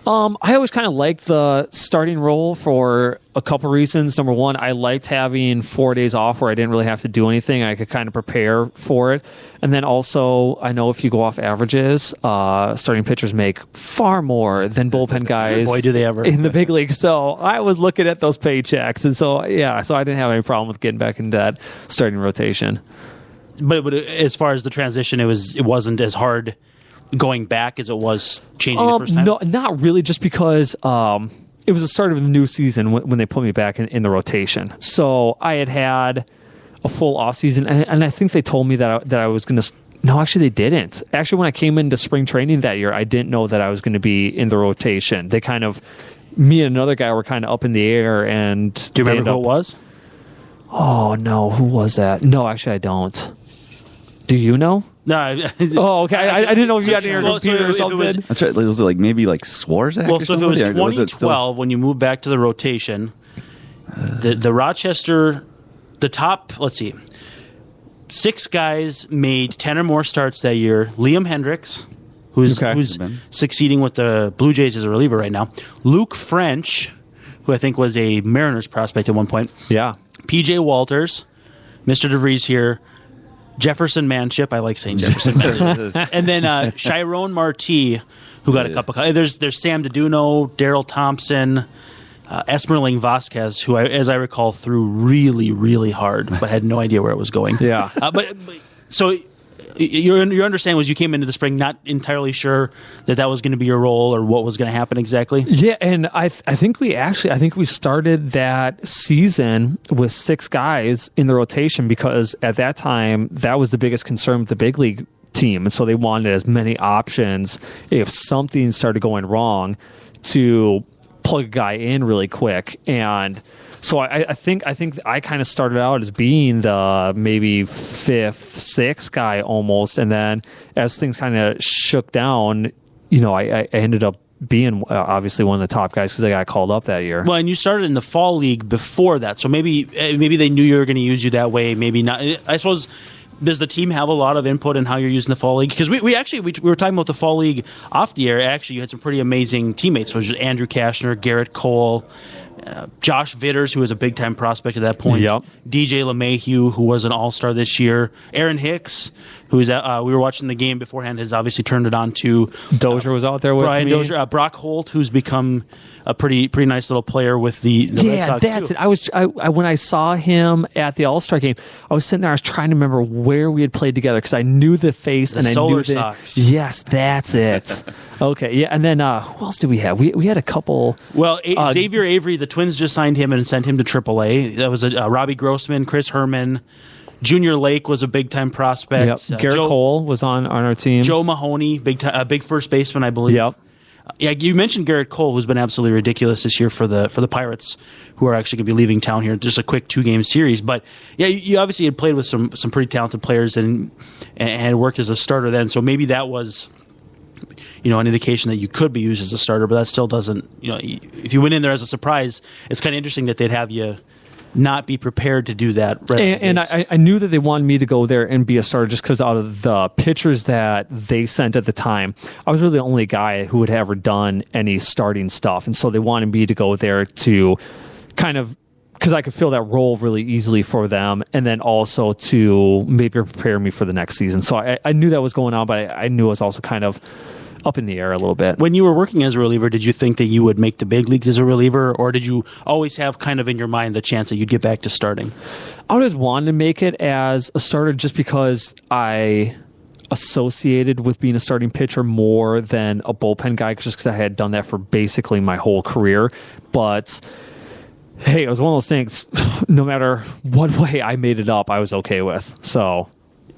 Speaker 2: I always kind of liked the starting role for a couple reasons. Number one, I liked having 4 days off where I didn't really have to do anything. I could kind of prepare for it. And then also, I know if you go off averages, starting pitchers make far more than bullpen guys.
Speaker 1: Boy, do they ever.
Speaker 2: In the big league. So I was looking at those paychecks. And so I didn't have any problem with getting back into that starting rotation.
Speaker 1: But as far as the transition, it wasn't as hard going back as it was changing the first time?
Speaker 2: No, not really, just because it was the start of the new season when they put me back in the rotation. So I had a full offseason, and I think they told me that I was going to... No, actually, they didn't. Actually, when I came into spring training that year, I didn't know that I was going to be in the rotation. They kind of... Me and another guy were kind of up in the air, and...
Speaker 1: Do you remember who it was?
Speaker 2: Oh, no. Who was that? No, actually, I don't. Do you know?
Speaker 1: No.
Speaker 2: Oh, okay. I didn't know if you had your computer or something.
Speaker 3: That's right. Was it like maybe like Swarzak?
Speaker 1: Well, so if it was 2012 when you moved back to the rotation, the Rochester, the top, let's see, 6 guys made 10 or more starts that year. Liam Hendricks, who's succeeding with the Blue Jays as a reliever right now. Luke French, who I think was a Mariners prospect at one point.
Speaker 2: Yeah.
Speaker 1: PJ Walters, Mr. DeVries here. Jefferson Manship, I like saying Jefferson Manship. And then Chiron Marti, who got a couple. There's Sam Deduno, Daryl Thompson, Esmerling Vasquez, who, as I recall, threw really, really hard, but had no idea where it was going.
Speaker 2: Yeah.
Speaker 1: But so your understanding was you came into the spring not entirely sure that was going to be your role or what was going to happen exactly?
Speaker 2: Yeah, and I think we started that season with 6 guys in the rotation because at that time that was the biggest concern with the big league team, and so they wanted as many options if something started going wrong to plug a guy in really quick. And so I think I kind of started out as being the maybe 5th, 6th guy almost, and then as things kind of shook down, I ended up being obviously one of the top guys because I got called up that year.
Speaker 1: Well, and you started in the fall league before that, so maybe they knew you were going to use you that way. Maybe not. I suppose. Does the team have a lot of input in how you're using the fall league? Because we were talking about the fall league off the air. Actually, you had some pretty amazing teammates. So it was Andrew Kashner, Garrett Cole, Josh Vitters, who was a big-time prospect at that point.
Speaker 2: Yep.
Speaker 1: DJ LeMahieu, who was an all-star this year. Aaron Hicks, who was we were watching the game beforehand, has obviously turned it on to.
Speaker 2: Dozier was out there with
Speaker 1: Brian
Speaker 2: me.
Speaker 1: Dozier. Brock Holt, who's become a pretty nice little player with the Red Sox
Speaker 2: that's
Speaker 1: too.
Speaker 2: it. I when I saw him at the All-Star game, I was sitting there. I was trying to remember where we had played together because I knew the face
Speaker 1: the
Speaker 2: and I
Speaker 1: Solar
Speaker 2: knew the
Speaker 1: Sox.
Speaker 2: Yes, that's it. Okay, yeah, and then who else did we have? We had a couple.
Speaker 1: Well, Xavier Avery, the Twins just signed him and sent him to AAA. That was Robbie Grossman, Chris Herman. Junior Lake was a big-time prospect.
Speaker 2: Yep. Garrett Cole was on our team.
Speaker 1: Joe Mahoney, big first baseman, I believe.
Speaker 2: Yep.
Speaker 1: Yeah, you mentioned Garrett Cole, who's been absolutely ridiculous this year for the Pirates, who are actually going to be leaving town here. Just a quick 2-game series, but yeah, you obviously had played with some pretty talented players and had worked as a starter then. So maybe that was, an indication that you could be used as a starter. But that still doesn't, if you went in there as a surprise, it's kind of interesting that they'd have you not be prepared to do that.
Speaker 2: And I knew that they wanted me to go there and be a starter just because out of the pitchers that they sent at the time, I was really the only guy who had ever done any starting stuff. And so they wanted me to go there to kind of, because I could fill that role really easily for them, and then also to maybe prepare me for the next season. So I knew that was going on, but I knew it was also kind of up in the air a little bit.
Speaker 1: When you were working as a reliever, did you think that you would make the big leagues as a reliever, or did you always have kind of in your mind the chance that you'd get back to starting?
Speaker 2: I always wanted to make it as a starter just because I associated with being a starting pitcher more than a bullpen guy, just because I had done that for basically my whole career. But hey, it was one of those things, no matter what way I made it up, I was okay with. So,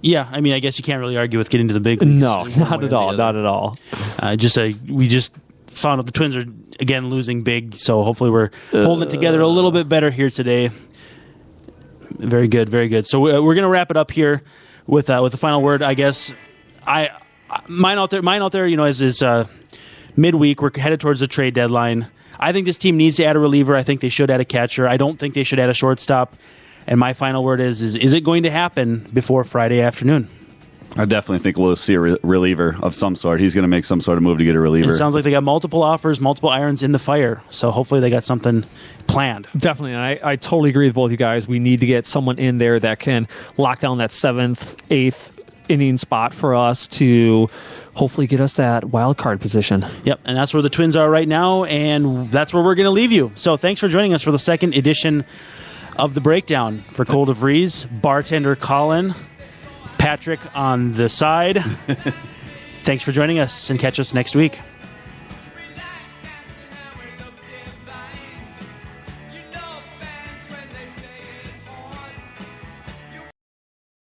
Speaker 1: yeah, I mean, I guess you can't really argue with getting to the big leagues.
Speaker 2: No, not at all. Not at all.
Speaker 1: We just found out the Twins are, again, losing big, so hopefully we're holding it together a little bit better here today. Very good, very good. So we're going to wrap it up here with the final word, I guess. Mine out there, is midweek. We're headed towards the trade deadline. I think this team needs to add a reliever. I think they should add a catcher. I don't think they should add a shortstop. And my final word is it going to happen before Friday afternoon?
Speaker 3: I definitely think we'll see a reliever of some sort. He's going to make some sort of move to get a reliever.
Speaker 1: It sounds like they got multiple offers, multiple irons in the fire. So hopefully they got something planned.
Speaker 2: Definitely. And I totally agree with both you guys. We need to get someone in there that can lock down that 7th, 8th inning spot for us to hopefully get us that wild card position.
Speaker 1: Yep, and that's where the Twins are right now, and that's where we're going to leave you. So thanks for joining us for the second edition of The Breakdown. For Cole DeVries, bartender Colin, Patrick on the side. Thanks for joining us, and catch us next week.